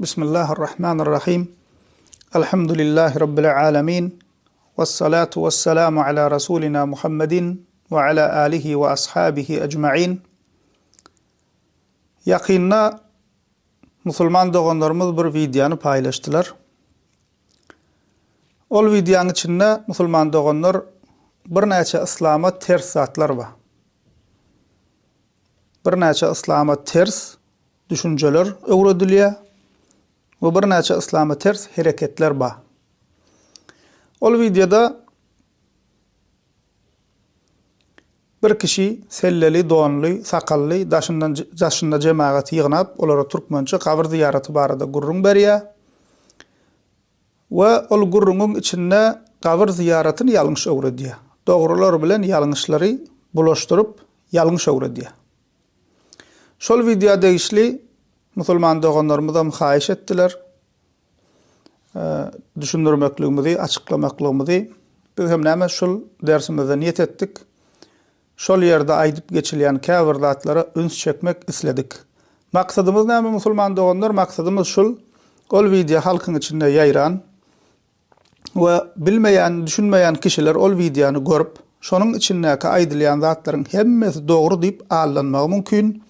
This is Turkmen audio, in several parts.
بسم الله الرحمن الرحيم. الحمد لله رب العالمين، والصلاة والسلام على رسولنا محمد وعلى آله وأصحابه أجمعين. Yakında Müslüman doğanlarımız bir videonu paylaştılar. Ol videonun içinde Müslüman doğanlar bir neçe İslam'a ters zatlar var. Bir neçe İslam'a ters düşünceler öğretiliyor ve bir neçe İslam'a ters hareketler var. Ol videoda bir kişi selleli, doğanlı, sakallı, daşında cemaati yığınap, olara Türkmençe kabir ziyareti barada gurrun beriya. Ve ol gurrunun içinde kabir ziyaretini yanlış öğretiyor. Doğrular bilen yanlışları bulaştırıp yanlış öğretiyor. Şol videoda işli Müslüman doğanlarımıza muhayiş ettiler. Düşündürmekliğimizi, açıklamaklığımızı biz hem neme şol dersimizde niyet ettik. Şol yerde aydıp geçilen kâfir zatlara üns çekmek istedik. Maksadımız näme Müslüman doğanlar? Maksadımız şol, ol video halkın içinde yayran ve bilmeyen, düşünmeyen kişiler ol videonu görüp, şonun içindeki aydılayan zatların hemmesi doğru deyip ağırlanmağı mümkün.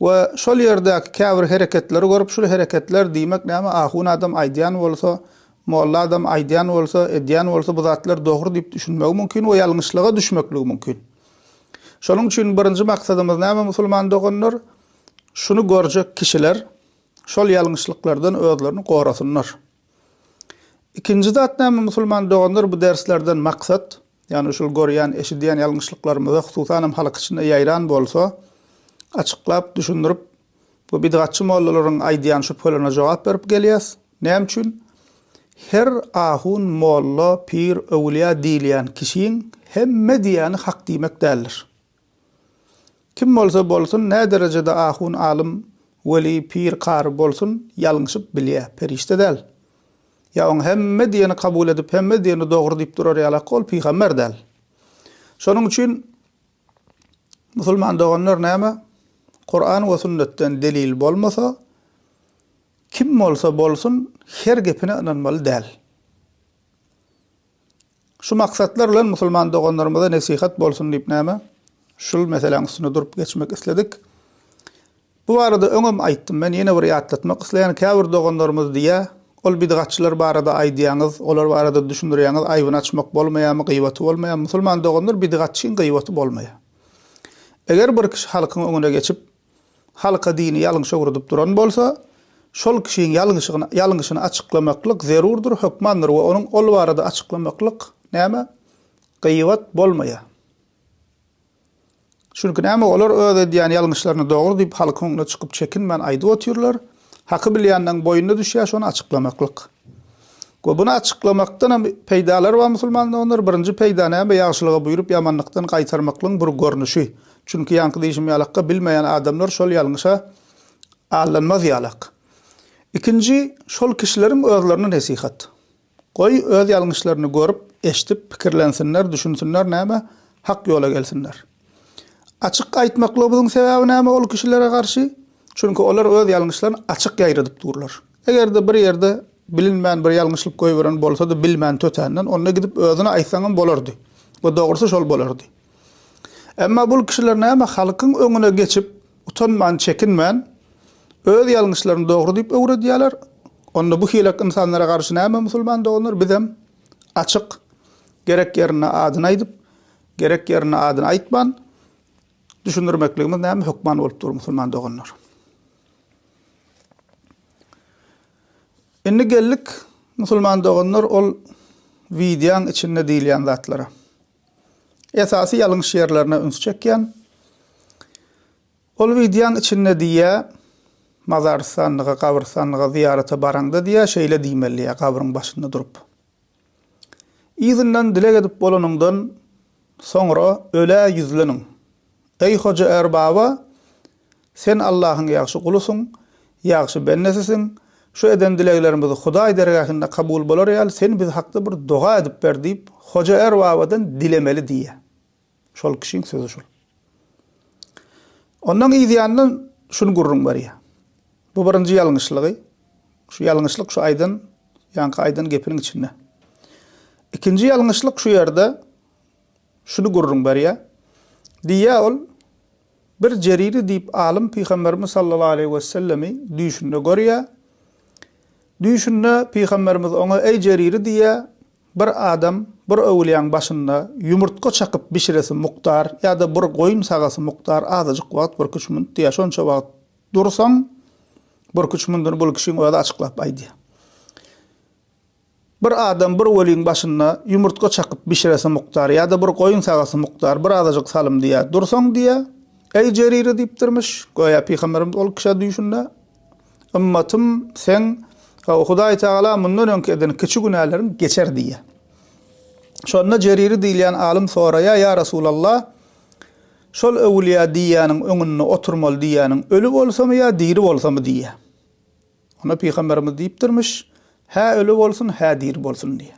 Ve şol yerdeki kâfir hareketleri görüp, şol hareketler demek näme? Ahun adam aydiyan olsa, molla adam aydiyan olsa, ediyan olsa bu zatlar doğru deyip düşünmek mümkün ve yanlışlığa düşmekliği mümkün. Şonun için birinci maksadımız näme Müslüman doğanlar? Şunu görecek kişiler şol yanlışlıklardan özlerini qorasınlar. İkinci zat näme Müslüman doğanlar? Bu derslerden maksat, yani şol görýän, eşidýän yanlışlıklarymyzy hususan halk içinde yayran bolsa, açıklap, düşündürüp, bu bidgatçı mollalaryň aýdýan şüphelerine jogap berip gelýäs. Näme üçin? Her ahun, molla, pir, öwliýa diýilýän kişiň hemme diýäni hak diýmek däldir. Kim bolsa bolsun, ne derecede ahun, alim, veli, pir, qari bolsun, yalňyşyp bilýär, perişte däl. Ya on hemme diýeni kabul edip, hemme diýeni dogry diýip durar ýalak ol peýgamber däl. Şonuň üçin Müslüman doğanlar näme? Kur'an we sünnetten delil bolmasa, kim bolsa bolsun her gepine inanmaly däl. Şu maksatlar bilen Müslüman doğanlarymyza nasihat bolsun diýip näme? Şul meselen üstüne durup geçmek istedik. Bu arada öňem aýtdym, men ýene bir ýatlatmak isleýän kâfir doğanlarymyz diýe, ol bidgatçylar barada aýdýaňyz, olar barada düşündirýäňiz aýbyny açmak bolmaýarmy, gıýbaty bolmaýarmy? Müslüman doğanlar bidgatçyň gıýbaty bolmaýar. Eger bir kişi halkyň öňüne geçip halka dini ýalňyş öwredip duran bolsa, şol kişiň ýalňyşyny açıklamaklyk zerurdur, hökmandyr we onuň ol barada açıklamaklyk näme? Gıýbat bolmaýar. Çünkü näme olar öz edýän ýalňyşlaryny dogry diýip halkyň öňüne çykyp çekinmän aýdyp otyrlar. Haky bilýänniň boýunda düşýär şonu açıklamaklyk. We bunu açıklamakdan peýdalar we musulmanlar birinji peýda näme? Ýagşylyga buýurup ýamanlykdan gaýtarmaklyň bir görnüşi. Çünkü ýanky diýişim ýalakka bilmeýän adamlar şol ýalňyşa allanmaz ýalak. İkinji, şol kişileriň özlerine nesihat. Goý öz ýalňyşlaryny görüp, eşitip, pikirlensinler, düşünsinler näme? Hak ýola gelsinler. Açık aýtmaklygymyzyň sebebi näme ol kişilere garşy? Çünkü olar öz ýalňyşlaryny açyk ýaýradyp durlar. Egerde bir ýerde bilinmän bir ýalňyşlyk goýberen bolsa da bilmän tötänden onda gidip özüne aýtsaňam bolardy. Bu dogrusy şol bolardy. Emma bul kişiler näme? Halkyň öňüne geçip, utanman, çekinmän, öz ýalňyşlaryny dogry diýip öwredýärler. Onda bu hilak insanlara garşy näme Müslüman doğanlar? Bizem açyk, gerek ýerine adyny aýdyp, gerek ýerine adyny aýtman, düşündirmekligimiz näme? Hökman bolup dur Müslüman doğanlar. Indi geldik Müslüman doğanlar ol videoň içinde diýilýän zatlara. Esasy ýalňyş ýerlerine üns çekýän. Ol videoň içinde diýe mazarsanlyga, kabirsanlyga ziýarete baranda diýe şeýle diýmeli kabiryň başynda durup. Izinden dile edip bolanyndan soňra öle ýüzleniň. Ey hoja erbaba, sen Allahyň ýagşy gulusyň, ýagşy bennesisin. Şu eden dileklerimizi Hudaý dergahynda kabul bolar ýaly, sen biz hakda bir doga edip ber diýip hoja erbabadan dilemeli diýe. Şol kişiň sözü şol. Ondan iziýandan şunu gurrun barýa. Bu birinji ýalňyşlygy. Şu ýalňyşlyk şu aýdan, ýanky aýdan gepiniň içinde. İkinji ýalňyşlyk şu ýerde şunu gurrun barya. Diýä ol bir Jeriri diýip alim Peýgamberimiz sallallahu aleyhi we sellemi düşünde görýär. Düşünde Peýgamberimiz oňa ey Jeriri diýä, bir adam bir öwliýäň başynda ýumurtga çakyp bişiresi muktar ýa-da bir goýun sagasy muktar azyjyk wagt bir küçmün diýä şonça wagt dursaň bir küçmünden bol kişiň öýde açyklap aýdy. Bir adam bir öwliýäň başynda ýumurtga çakyp bişiresi muktar ýa-da bir goýun sagasy muktar bir azyjyk salym diýä dursaň diýä ey Jeriri diýipdirmiş. Goýa Peýgamberimiz ol kişi düşünde ümmetüm sen Hudaý Taala mundan öňki eden kiçik günahlarym geçer diýä. Şonda Jeriri diýilýän alim soraýa ya Rasulallah şol öwliýa diýýäniň öňünde oturmaly diýýäniň ölü bolsamy ýa diri bolsamy diýä. Ona Peýgamberimiz diýipdirmiş, ha ölü bolsun, ha diri bolsun diýä.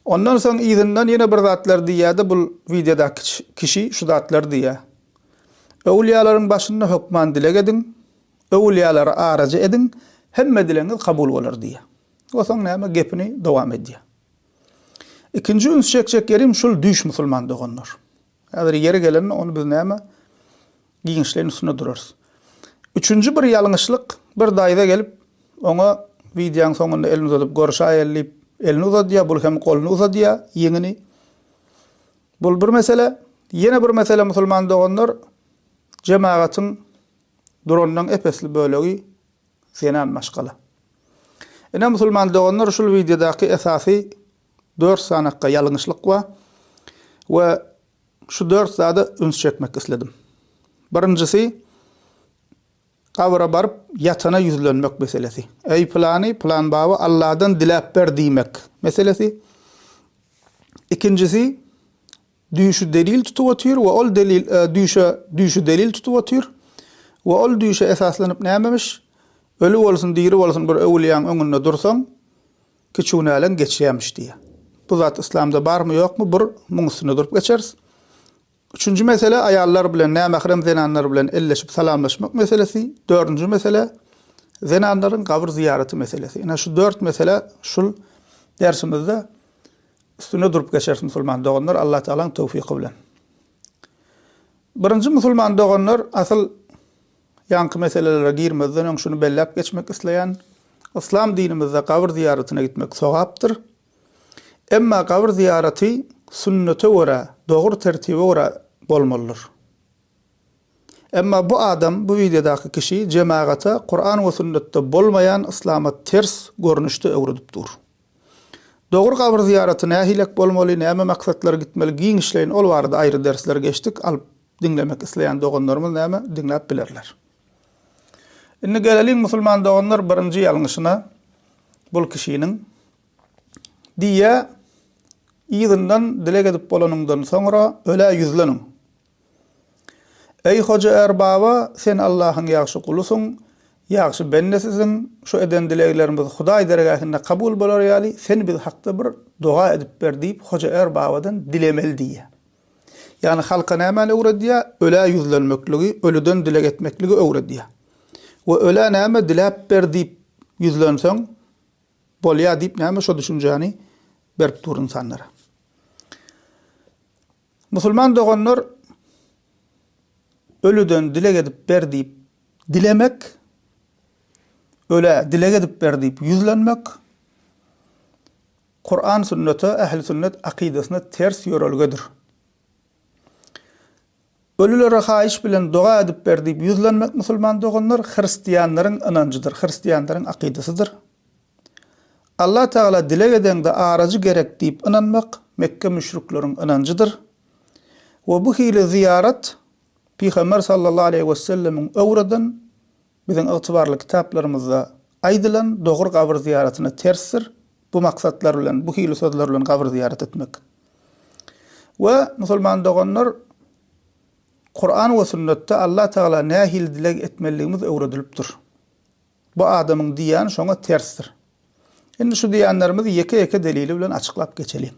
Ondan soň izinden ýene bir zatlar diýýärdi, bu videoda kişi şu zatlar diýä. Öwliýalaryň başynda hökman dileg edin, öwliýalary araja edin, hemme dileňiz kabul bolar diýä. Osaň näme gepini dowam edýär. İkinji üns çekjek yerim şol düş musulman dogonlar. Häzir yeri gelen onu biz näme giňişlerin üstüne durarys. Üçüncü bir ýalňyşlyk bir daýda gelip oňa videoň soňunda elini uzatyp görüşä ellip elini uzadýar, bul hem golunu uzadýar, ýeňini. Bul bir mesele, ýene bir mesele musulman dogonlar jemaatyň durandan epesli bölegi senan maşgala. Ene musulman dogonlar şol videodaky esasy 4 sanakka ýalňyşlyk wa we şu 4 zada üns çekmek isledim. Birinjisi kabra barıp yatana yüzlenmek meselesi. Ey plan baba Allah'dan dilap ber diýmek meselesi. İkincisi düýşü delil tutup otyr we ol delil düýşü delil tutup otyr we ol düýşe esaslanyp nämemiş? Ölü bolsun, diri bolsun bir öwliýäň öňünde dursaň kiçunälen geçýärmiş diýär. Bu zat İslamda barmy ýokmy? Bir muňsyna durup geçeriz. Üçüncü mesele ayallar bilen, nämehrem zenanlar bilen elleşip salamlaşmak meselesi. Dördüncü mesele zenanlaryň gabr ziýarety meselesi. Ina şu 4 mesele şul dersimizde üstüne durup geçeriz musulman doganlar Allah Taala'nın tawfiqi bilen. Birinji musulman doganlar asıl ýanky meselelere girmezden öň şunu bellap geçmek isleýän İslam dinimizde gabr ziyaretine gitmek sowapdyr. Emma gabr ziyareti sünnete göre, doğru tertibe göre bolmalydyr. Emma bu adam, bu videodaky kişi cemaata Kur'an we sünnette bolmayan İslama ters görnüşde öwredipdir. Doğru gabr ziyaretine nähilek bolmaly, näme maksatlara gitmeli, giňişlerin ol barada aýry dersler geçdik. Alyp dinlemek isleýän doganlarymyz näme dinläp bilerler. Indi gelelim musulman doganlar birinji ýalňyşyna bul kişiniň diýe izinden dilek edip bolanından sonra öle yüzlenin. Ey hoca erbaba, sen Allah'ın ýagşy kulusun, ýagşy bendesisin, şu eden dileklerimiz Hudaý dergahynda kabul bolar ýaly, sen biz hakda bir dua edip ber diýip hoja erbabadan dilemeli diýe. Yani halka näme öwredýär? Öle yüzlenmekligi, ölüden dilek etmekligi öwredýär. We öle näme dilep ber diýip yüzlenseň bolýar diýip näme şu düşünjäni berip durun insanlara. Musulman doganlar ölüden dilek edip ber diýip dilemek, öle dilek edip ber diýip yüzlenmek Kur'an sünnete, ähli sünnet akidasyna ters ýörelgedir. Ölülere haýyş bilen dua edip ber diýip yüzlenmek musulman doganlar hristiýanlaryň inancıdyr, hristiýanlaryň akidasydyr. Allah Taala dilek edende aracı gerek diýip inanmak Mekke müşrikleriň inancıdyr. Ve bu hile ziyaret Peygamber sallallahu aleyhi ve sellem'in öwreden bizim itibarly kitaplarymyzda aýdylan dogry gabr ziyaretine tersdir. Bu maksatlar bilen, bu hile sözler bilen gabr ziyaret etmek. Ve musulman doganlar Kur'an we sünnette Allah Taala nähil dilek etmeligimiz öwredilipdir. Bu adamyň diýäni şoňa tersdir. Indi şu diýenlerimizi ýeke delili bilen açyklap geçelim.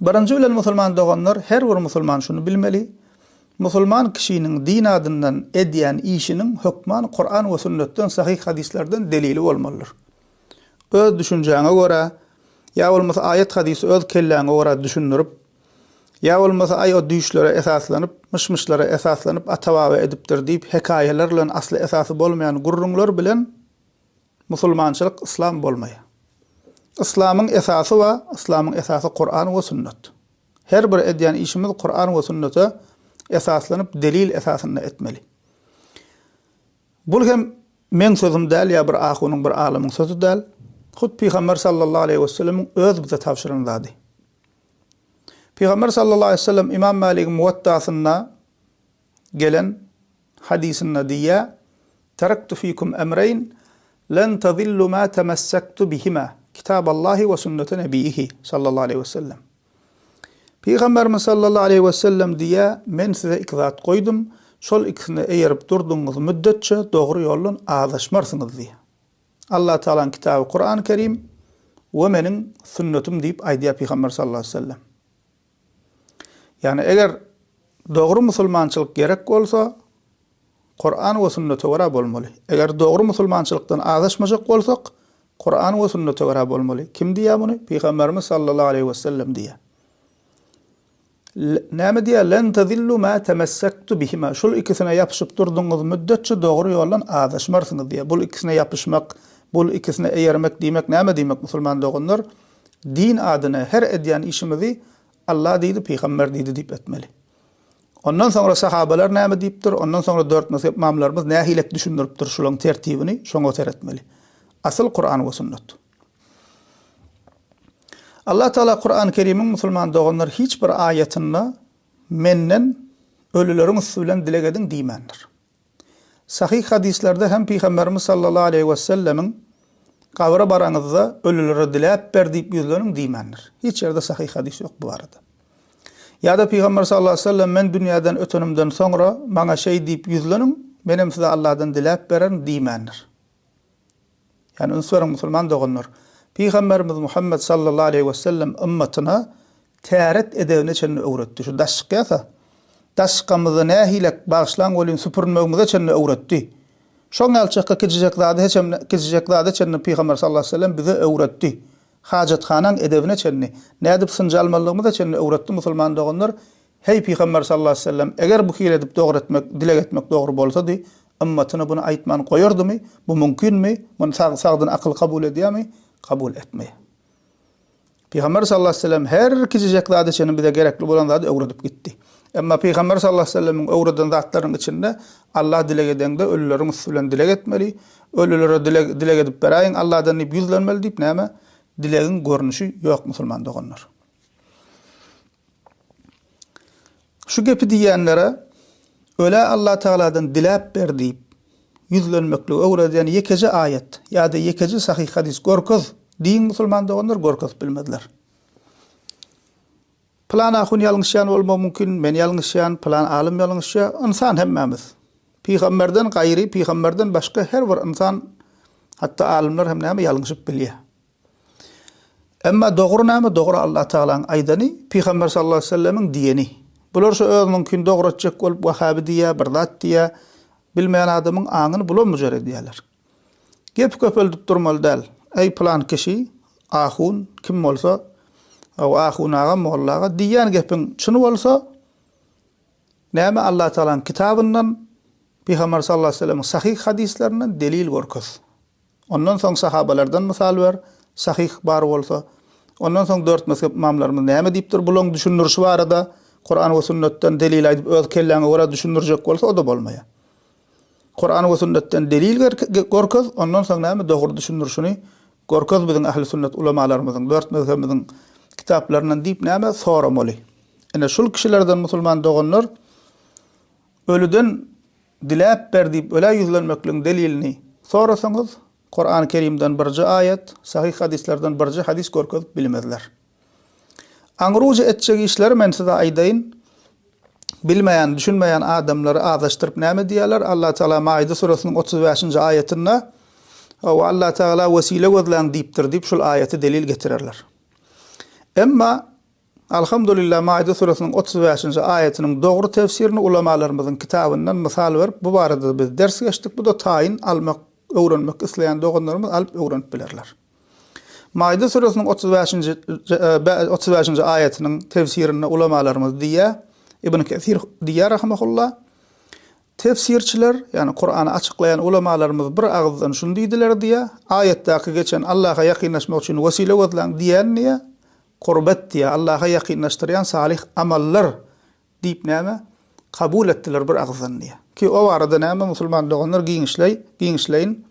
Birinji bilen musulman doganlar, her bir musulman şunu bilmeli. Musulman kişinin din adından ediyen işinin hükman Kur'an ve sünnetten sahih hadislerden delili olmalıdır. Öz düşüncene göre ya olmasa ayet hadisi öz kelläňe göre düşünürüp ya olmasa ay o düşlere esaslanıp mışmışlara esaslanıp atawaba edipdir diýip hekayelerle asly esasy bolmayan gurrunlar bilen musulmançylyk islam bolmaýar. İslamyň esasy we islamyň esasy Kur'an we sünnet. Her bir edýän işimiz Kur'an we sünnete esaslanyp delil esasyna etmeli. Bul hem men sözüm däl ya bir ahunyň bir alymyň sözü däl. Hud Peygamber sallallahu aleyhi ve sellem öz bize tavşyryny. Peygamber sallallahu aleyhi ve sellem İmam Malik'in Muvatta'sında gelen hadisinde diýär: "Taraktu fikum emrayn lan tadillu ma tamassaktu bihima, kitaballahi ve sünnete nebiyhi sallallahu aleyhi ve sellem." Peygamberimiz sallallahu aleyhi ve sellem diýär: "Men size iki zat koydum, şol ikisini eýerip durduňyz müddetçe dogry ýoldan azaşmarsyňyz" diýär. Allah Taala'nın kitabı Kur'an-ı Kerim ve menin sünnetim diýip aýdýar Peygamber sallallahu aleyhi ve sellem. Yani eger dogry musulmançylyk gerek bolsa Kur'an we sünnete göre bolmaly. Eger dogry musulmançylykdan azaşmajak bolsak Kur'an we sünnete göre bolmaly. Kim diýär muny? Peygamberimiz sallallahu aleyhi ve sellem diýär. Näme diýär? "Lan tazillu ma tamassaktu bihima." Şol ikisine yapyşyp durduňyz müddetçe dogry ýoldan azaşmarsyňyz diýär. Bul ikisine yapyşmak, bul ikisine eýermek diýmek näme diýmek musulman dogunlar? Din adyna her edýän işimizi Allah diýdi, Peygamber diýdi diýip etmeli. Ondan sonra sahabalar näme diýipdir? Ondan sonra dört mezhep imamlarymız nähilek düşündiripdir şolaryň tertibini, şoňa teretmeli. Asıl Kur'an we sünnet. Allah Taala Kur'an-ı Kerim'in musulman dogunlar hiç bir ayetini menden ölülerin usulen dilegedin diýmändir. Sahih hadislerde hem Peygamberimiz sallallahu aleyhi ve sellemin kabra baraňyzda ölülere diläp ber diýip ýüzleniň diýmändir. Hiç ýerde sahih hadis ýok bu arada. Ya da Peygamber sallallahu aleyhi ve sellem men dünýäden ötenimden soňra maňa şey diýip ýüzleniň, menem size Allah'dan diläp beren diýmändir. Yani unsur musulman dogunlar Peygamberimiz Muhammed sallallahu aleyhi ve sellem ümmetine täret edewine çenne öwretdi. Şu daşykýasa, daşykamyzy nähilek bagşlan bolyn süpürmegimize çenne öwretdi. Şoň alçakka gidijek zady çenne Peygamber sallallahu aleyhi ve sellem bize öwretdi. Hajatxanaň edewine çenne, nädip sınjalmalygymyza çenne öwretdi musulman dogunlar. Hey Peygamber sallallahu aleyhi ve sellem, eger bu hile edip dogry etmek, dilek etmek dogry bolsa di, ümmetine bunu aýtman goýardymy? Bu mümkinmi? Muny sagdan akıl kabul edýärmi? Kabul etmeýär. Peygamber sallallahu aleyhi ve sellem her gidijek zady çenne bize gerekli bolan zady öwredip gitdi. Emma Peygamber sallallahu aleyhi ve sellem'in öwreden zatlaryň içinde Allah dilek edende ölülerin usulen dilek etmeli, ölülere dilek edip beraýin Allah'dan diýip ýüzlenmeli diýip näme? Dilegiň görnüşi ýok musulman dogunlar. Şu gepi diýenlere öle Allah Taala'dan diläp ber diýip ýüzlenmekle öwreden ýekeci ayet ýa-da ýekeci sahih hadis görköz diýin musulman dogunlar görköz bilmediler. Plan ahun ýalňyşýan bolma mümkin, men ýalňyşýan, plan alim ýalňyşýan, insan hemmemiz. Peygamberden gaýry, peygamberden başga her bir insan, hatta alimler hem näme ýalňyşyp bilýär. Emma dogry näme? Dogry Allah Taala'nın aýdany, Peygamber sallallahu aleyhi ve sellem'in diýeni. Bular şu öz mümkin dogry etjek bolup Wahhabi diýär, bir zat diýär, bilmeýän adamyň aňyny bulan müjerred diýerler. Gep köpeldip durmaly däl. Ey plan kişi, ahun kim bolsa, o ahunaga mollaga diýen gepin çyny bolsa, näme Allah Taala'nın kitabyndan, Peygamber sallallahu aleyhi ve sellem'in sahih hadislerinden delil görköz. Ondan soň sahabalardan misal ber, sahih bar bolsa, ondan soň dört mezhep imamlarymyz näme diýipdir bulan düşünürşi barada, Kur'an we sünnetten delil aýdyp öz kelläňe göre düşünürjek bolsa o da bolmaýar. Kur'an we sünnetten delil görköz, ondan soň näme dogry düşünürşini görköz biziň ahli sünnet ulamalarymyzyň, dört mezhebimiziň kitaplaryndan diýip näme soramaly. Ene şol kişilerden musulman dogunlar ölüden diläp ber diýip öle ýüzlenmekliň delilini sorasaňyz, Kur'an-ı Kerim'den birji ayet, sahih hadislerden birji hadis görköz bilmezler. Aňruja etjek işler men size aýdaýyn, bilmeýän, düşünmeýän adamlary azaşdyryp näme diýerler? Allah Taala Maide surasının 35-nji ayetinde "O Allah Taala vesile gözläň" diýipdir diýip şol ayeti delil getirerler. Emma Alhamdulillah Maide suresinin 35-nji aýatynyň dogry tefsirini ulamalarymyzyň kitabyndan mysal berip bu barada biz ders geçdik. Bu da taýin almak, öwrenmek isleýän doganlarymyz alyp öwrenip bilerler. Maide suresinin 35-nji aýatynyň tefsirini ulamalarymyz diýär. Ibn Kathir diýär rahimahullah. Tefsirçiler, yani Kur'an'ı açıklayan ulamalarımız bir ağızdan şunu diýdiler diýär. Aýatdaky geçen Allah'a ýakynlaşmak üçin vesile edilen diýen niýe? Qurbat diye Allah'a yakınlaştıran salih amallar deyip näme kabul ettiler bir ağızdan diye. Ki o arada näme musulman doganlar giňişleýin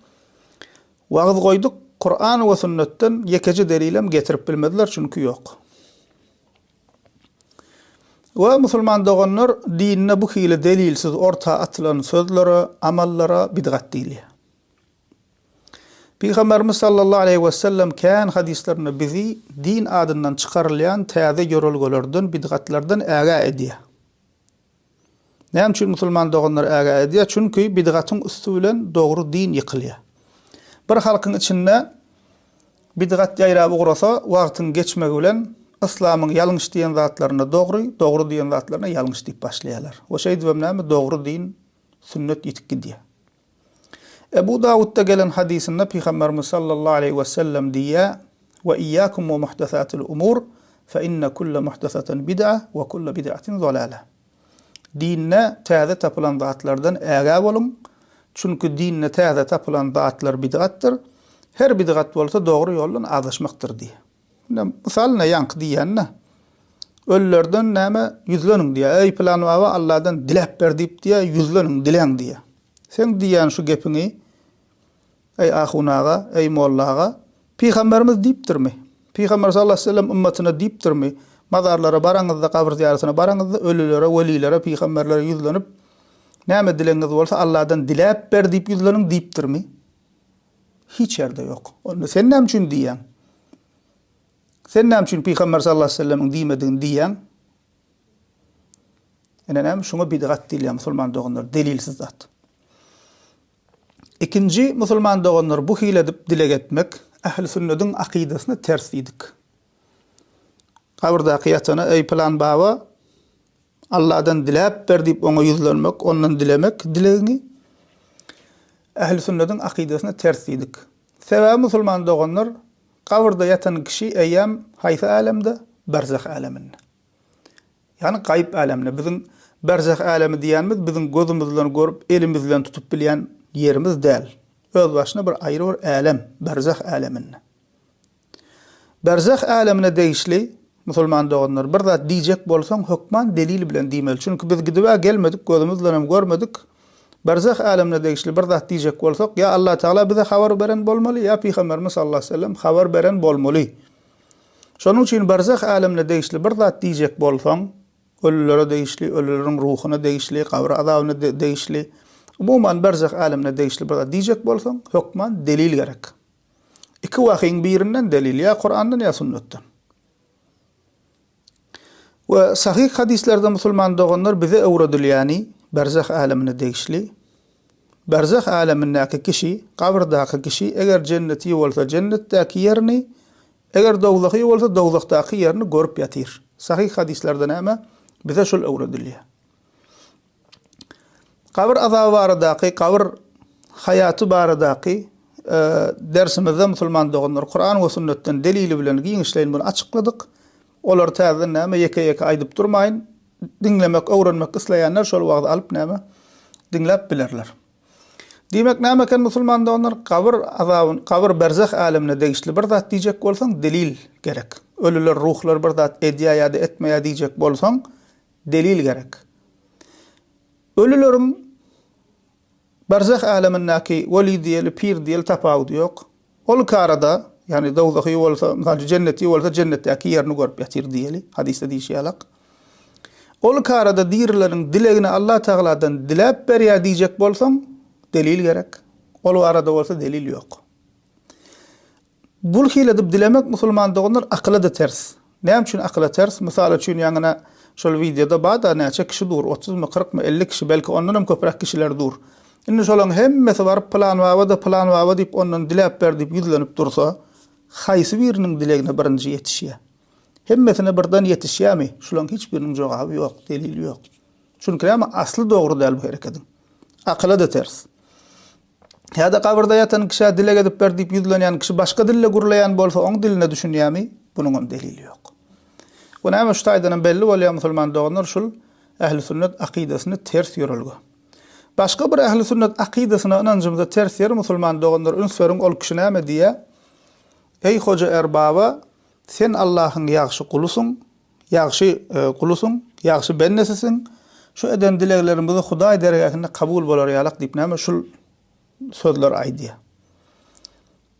wagt goýduk Kur'an we sünnetten ýekeji delilem getirip bilmediler çünkü yok. Ve musulman doganlar dinine bu hile delilsiz orta atılan sözlere, amallara bidgat diýilýär. Peygamberimiz sallallahu aleyhi ve sellem kän hadislerini bizi din adından çıkarılayan täze görülgelerden, bidgatlardan äga edýär. Näme üçin musulman doganlar äga edýär? Çünkü bidgatyň üstülen dogry din ýykylýar. Bir halkyň içinde bidgat ýaýrap ugrasa, wagtyň geçmegi bilen İslamyň ýalňyş diýen zatlaryna dogry, dogry diýen zatlaryna ýalňyş diýip başlaýarlar. O şeýdi we näme dogry din, sünnet ýitip gidýär. Ebu Davud'da gelen hadisinde Peygamberimiz sallallahu aleyhi ve sellem diye ve iyyakum ve muhdesatil umur fe inne kulle muhdesatin bid'a ve kulle bid'atin zalale. Dinne täze tapılan zatlardan äga bolun. Çünkü dinne täze tapılan zatlar bid'attir. Her bid'at bolsa dogry ýoldan adaşmakdyr diye. Misalna ýank diýenne öllerden näme yüzleniň diye. Ey plan we Allah'dan dilep ber diýip diye yüzleniň dileň diye. Sen diýen şu gepini ey ahunaga, ey mollaga Peygamberimiz diýipdirmi? Peygamber sallallahu aleyhi ve sellem ümmetine diýipdirmi? Mazarlara baraňyzda, kabr ziyaretine baraňyzda ölülere, welilere, peygamberlere yüzlenip näme dileňiz bolsa Allah'dan dilep ber diýip yüzleniň diýipdirmi? Hiç ýerde ýok. Onu sen näme üçin diýen? Sen näme üçin Peygamber sallallahu aleyhi ve sellemin diýmediň diýen? Ene näme şoňa bidgat diýilýär musulman doganlar, delilsiz zat. İkinci musulman doganlar bu hile edip dile getmek ahl-i sünnetin akidesine ters idik. Kabrda aqiyatana ey plan baba Allah'dan dilep ber diýip oňa yüzlenmek, ondan dilemek dileğini ahl-i sünnetin akidesine ters idik. Sebäbi musulman doganlar kabrda yatan kişi eýem haýsy alemde berzah aleminde. Yani gaýb aleminde. Bizim berzah alemi diýenimiz bizim gözümüz bilen görüp elimiz bilen tutup bilýän yerimiz däl. Öz başyna bir aýry bir alem, berzah aleminde. Berzah alemine degişli musulman doganlar bir zat diýjek bolsaň hökman delil bilen diýmeli. Çünkü biz gidip gelmedik, gözümüz bilen görmedik. Berzah alemine degişli bir zat diýjek bolsak, ya Allah Taala bize habar beren bolmaly, ya Peygamberimiz sallallahu aleyhi ve sellem habar beren bolmaly. Şonuň üçin berzah alemine degişli bir zat diýjek bolsaň, ölülere degişli, ölüleriň ruhuna degişli, kabr azabyna degişli, umuman berzah alemine degişli bir zat diýjek bolsaň, hökman delil gerek. İki wahyň birinden delil, ya Kur'andan ya sünnetden. Ve sahih hadislerde musulman doganlar bize öwredilýäni berzah alemine degişli. Berzah alemindäki kişi, kabrdaky kişi eger cenneti bolsa cennetdäki yerini, eger dowlaky bolsa dowlakdaky yerini görüp ýatyr. Sahih hadislerde näme? Bize şol öwredilýär. Kabr azaby baradaky, kabr hayaty baradaky dersimizde musulman doganlar Kur'an we sünnetten delili bilen giňişleýin bunu açykladyk. Olar täze näme ýeke-ýeke aýdyp durmaýyn, dinlemek, öwrenmek isleýänler şol wagty alyp näme dinläp bilerler. Demek näme eken musulman doganlar kabr azabyn, kabr berzah alemine degişli bir zat diýjek bolsaň delil gerek. Ölüler ruhlar bir zat edýär ýa-da etmeýär diýjek bolsaň delil gerek. Ölüleriň berzah alemindäki weli diýeli, pir diýeli tapawudy ýok. Ol karada, yani dowdaky bolsa, cenneti bolsa cennetdäki yerini görüp ýatyr diýeli, hadisde diýişýärler. Ol karada diýerleriň dilegini Allah Taala'dan dilep berýär diýjek bolsaň delil gerek. Ol arada bolsa delil ýok. Bul hile edip dilemek musulman doganlar akla da ters. Näme üçin akla ters? Misal üçin ýa-da şol videoda bada näçe kişi dur, 30 mi, 40 mi, 50 kişi, belki ondan hem köprek kişiler dur. Indi şolaň hemmesi barıp plan waba diýip ondan dilep ber diýip yüzlenip dursa, haýsy biriniň dilegine birinji ýetişýär. hemmetine birden yetişýärmi? Şularyň hiçbiriniň jogaby ýok, delili ýok. Çünki näme asly dogry däl bu hereketiň. Akyla da ters. Ýa-da kabrda ýatan kişi dile gedip berdiýip ýüzlenýän kişi başga dille gurulaýan bolsa oň diline düşünýärmi? Bunyň delili ýok. Bu näme şu taýdan belli bolýar musulman doganlar şul ähli sünnet akidesini ters ýörelgi. Başga bir ähli sünnet akidesyna inancymyza ters ýer musulman doganlar ünsüriň ol kişi näme diýär? Ey hoca erbaba, sen Allah'ın ýagşy kulusun, ýagşy bennesisin. Şu eden dileklerimizi Hudaý dergähinde kabul bolar ýalak diýip näme şul sözler aýdýar.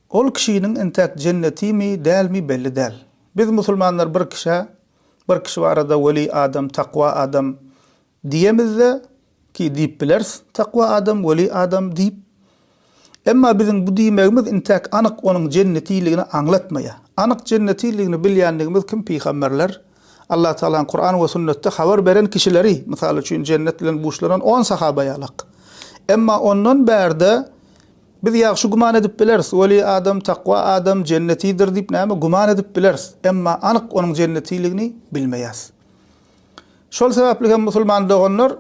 Ol kişiniň entek cennetimi, dälmi belli däl. Biz musulmanlar bir kişi barada weli adam, takwa adam diýemizde ki diýip bilers, takwa adam, weli adam diýip. Emma bizim bu diýmegimiz entek anyk onuň cennetiligini aňlatmaýar. Anyk cennetiligini bilýänligimiz kim peýgamberler, Allah Taala'nın Kur'an we sünnette habar beren kişileri, misal üçin cennet bilen buşlanan 10 sahaba ýalak. Emma ondan bärde biz ýagşy guman edip bilers, weli adam, takwa adam cennetidir diýip näme guman edip bilers. Emma anyk onuň cennetiligini bilmeýäs. Şol sebäpli hem musulman doganlar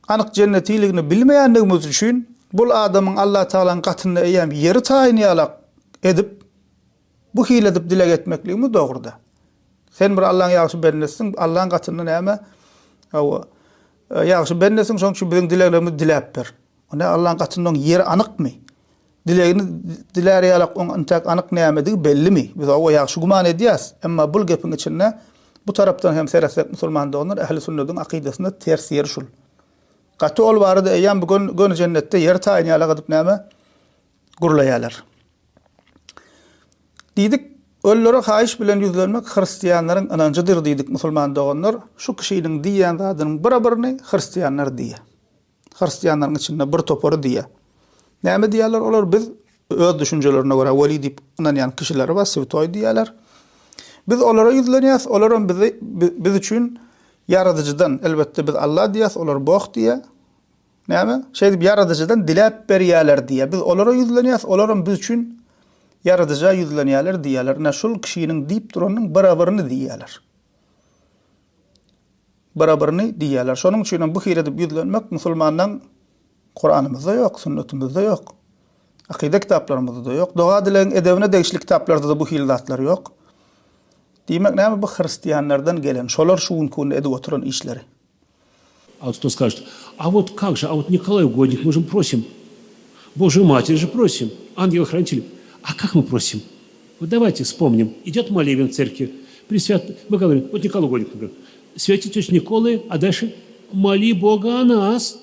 anyk cennetiligini bilmeýänligimiz üçin bul adamyň Allah Taala'nın gatyna eýem ýeri taýin ýalak edip bu hile edip dile getmekligimiz dogruda. Sen bir Allah'ın ýagşy bennesiň, Allah'ın gatyna näme? Ýagşy bennesiň, şoň üçin biziň dileklerimizi dilep ber. Ona Allah'ın gatyndan ýeri anykmy? Dilegini diler ýalak oň entek anyk näme bellimi? Biz o ýagşy guman edýäs. Emma bul gepin içinde bu tarapdan hem seraslet musulman doganlar ähli sünnetin akidesinde ters ýer şul. Gaty ol barada eýem bugün cennetde ýer taýin ýalak edip näme? Gurulaýarlar. Diýdik, öllere haýyş bilen ýüzlenmek hristiýanlaryň inancıdyr diýdik musulman doganlar. Şu kişiniň diýen zadynyň bir-birini hristiýanlar diýär. Hristiýanlaryň içinde bir topory diýär. Näme diýerler? Olar biz öz düşünjelerine göre weli diýip inanýan kişiler we swetoy diýerler. Biz olara ýüzlenýäs, olaryň biz üçin yaradyjydan, elbetde biz Allah diýäs, olar bok diýär. Näme? Şeýdip yaradyjydan dilep berýärler diýär. Biz olara ýüzlenýäs, olaryň biz üçin yaradyja ýüzlenýärler diýerler. Näşul kişiniň diýip duranyň barabaryny diýerler. Barabaryny diýerler. Şonuň üçin bu hile edip ýüzlenmek musulmanyň Kur'anymyzda ýok, sünnetimizde ýok. Akide kitaplarymyzda da ýok. Doga dilen edebine degişli kitaplarda da bu hile zatlar ýok. Diýmek näme bu hristiýanlardan gelen, şolar şuwun edip oturan işleri. А вот кто скажет, а вот как же, а вот Николай Угодник, мы же просим, Божию Матерь же просим, ангела-хранителя. А как мы просим? Вот давайте вспомним. Идет молебен в церкви, мы говорим, вот Николай Угодник, например, святитель Николы, а дальше моли Бога о нас.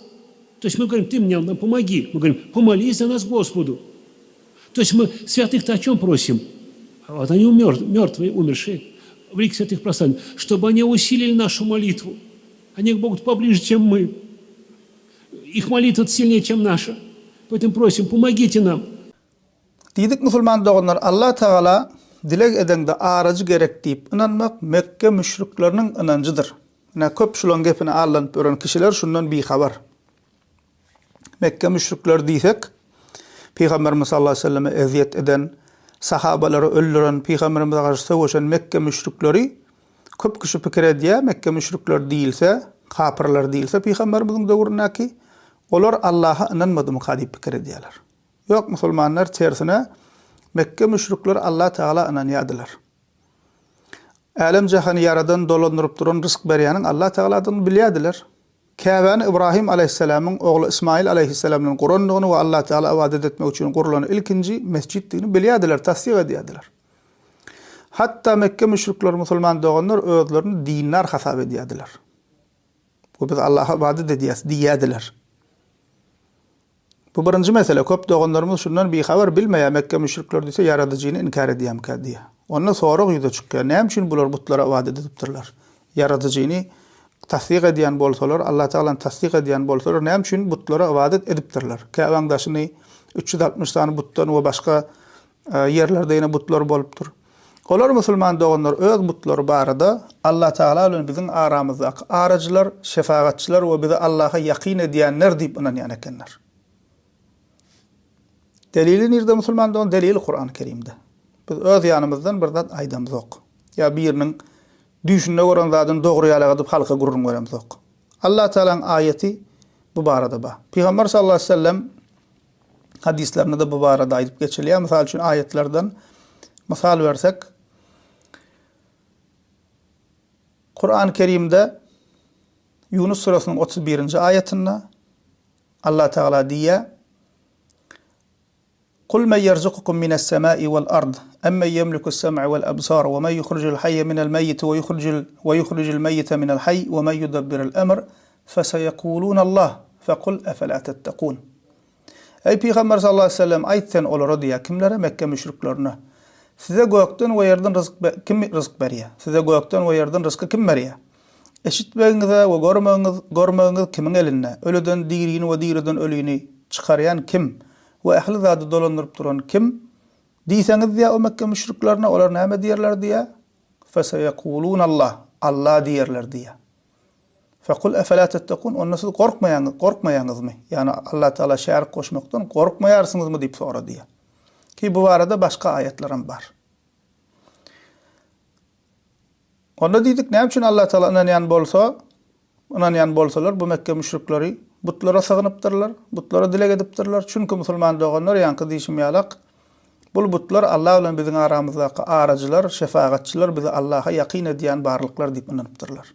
То есть мы говорим, ты мне нам помоги. Мы говорим, помолись за нас Господу. То есть мы святых-то о чем просим? А вот они мертвые, умершие, в лике святых прославленных, чтобы они усилили нашу молитву. Они к Богу поближе, чем мы. Их молитва сильнее, чем наша. Поэтому просим, помогите нам. Diýdik musulman doganlar, Allah Taala dilek edende aracı gerek diýip inanmak Mekke müşrikleriniň inancıdyr. Näme köp şulan gepini alanyp ören kişiler şundan bir habar. Mekke müşrikler diýsek, Peygamberimiz sallallahu aleyhi ve selleme eziyet eden, sahabalary öldüren, Peygamberimize garşy söwüşen Mekke müşrikleri köp kişi pikir edýär, Mekke müşrikler diýilse, kafirler diýilse Peygamberimiziň döwründäki olar Allah'a inanmadymy diýip pikir edýärler. Yok, musulmanlar tersine Mekke müşrikler Allah Teala inanýardylar. Alem jahany yaradan dolandyryp duran rızk berýäniň Allah Teala'dan bilýärdiler. Käbäni İbrahim aleyhisselamyň ogly İsmail aleyhisselamyň gurandygyny we Allah Teala ibadet etmek üçin gurulan ilkinji mescitdigini bilýärdiler, tasdiq edýärdiler. Hatta Mekke müşrikler musulman doganlar özlerini dinler hasap edýärdiler. Bu biz Allah'a ibadet edýäs diýärdiler. Bu birinci mesele. Köp doganlarymyz şundan bir habar bilmeýär. Mekke müşrikler diýse yaradyjyny inkar edýär diýär. Onda sorak ýüze çykýar. Näme üçin bular butlara ibadet edipdirler? Yaradyjyny tasdiq edýän bolsalar, Allah Taala'ny tasdiq edýän bolsalar, näme üçin butlara ibadet edipdirler? Käbäňdaşyny 360 tane butdan we başga yerlerde ýene butlar bolupdyr. Olar musulman doganlar öz butlary barada Allah Taala bilen biziň aramyzdaky arajylar, şefaatçiler we bizi Allah'a ýaqin edýänler diýip inanýan ekenler. Delili nerede musulman dogan? Delili Kur'an-ı Kerim'de. biz öz ýanymyzdan bir zat aýdamyz ok. Ya biriniň düşünne gören zadyny dogry ýaly adyp halka gurrun göremiz ok. Allah Taala'nın ayeti bu barada ba. Peygamber sallallahu aleyhi ve sellem hadislerinde de bu barada aýdyp geçilýär. Misal üçin ayetlerden misal versek, Kur'an-ı Kerim'de Yunus surasının 31. ayetinde Allah Teala diýär: قل من يرزقكم من السماء والأرض أمن يملك السمع والأبصار ومن يخرج الحي من الميت ويخرج الميت من الحي ومن يدبر الأمر فسيقولون الله فقل أفلا تتقون. Ey Peygamber sallallahu aleyhi ve sellem aytsen olara diýär kimlere Mekke müşriklerine: Size gökden we ýerden kim rızık berýär? Size gökden we ýerden rızky kim berýär? Eşitmegiňiz we görmegiňiz kimiň elinde? Ölüden dirini we diriden ölüni çykaryan kim? Ve ehli zady dolandyryp duran kim? Diýseňiz diýär o Mekke müşriklerine olar näme diýerler diýär? Feseyekulun Allah. Allah diýerler diýär. Fekul efela tettekun. Onda siz korkmaýaňyzmy? Yani Allah Taala şärik koşmakdan korkmaýarsyňyzmy diýip sora diýär. Ki bu arada başka ayetlerim var. Onda diýdik näme üçin Allah Taala ynanýan bolsalar bu Mekke müşrikleri butlara sığınıpdırlar, butlara dilek edipdirler. Çünkü musulman doğanlar yankı diýişimýärler. Bu butlar Allah bilen biziň aramyzdaky arajylar, şefaatçiler, bizi Allah'a ýaqyn edýän barlyklar diýip inanypdyrlar.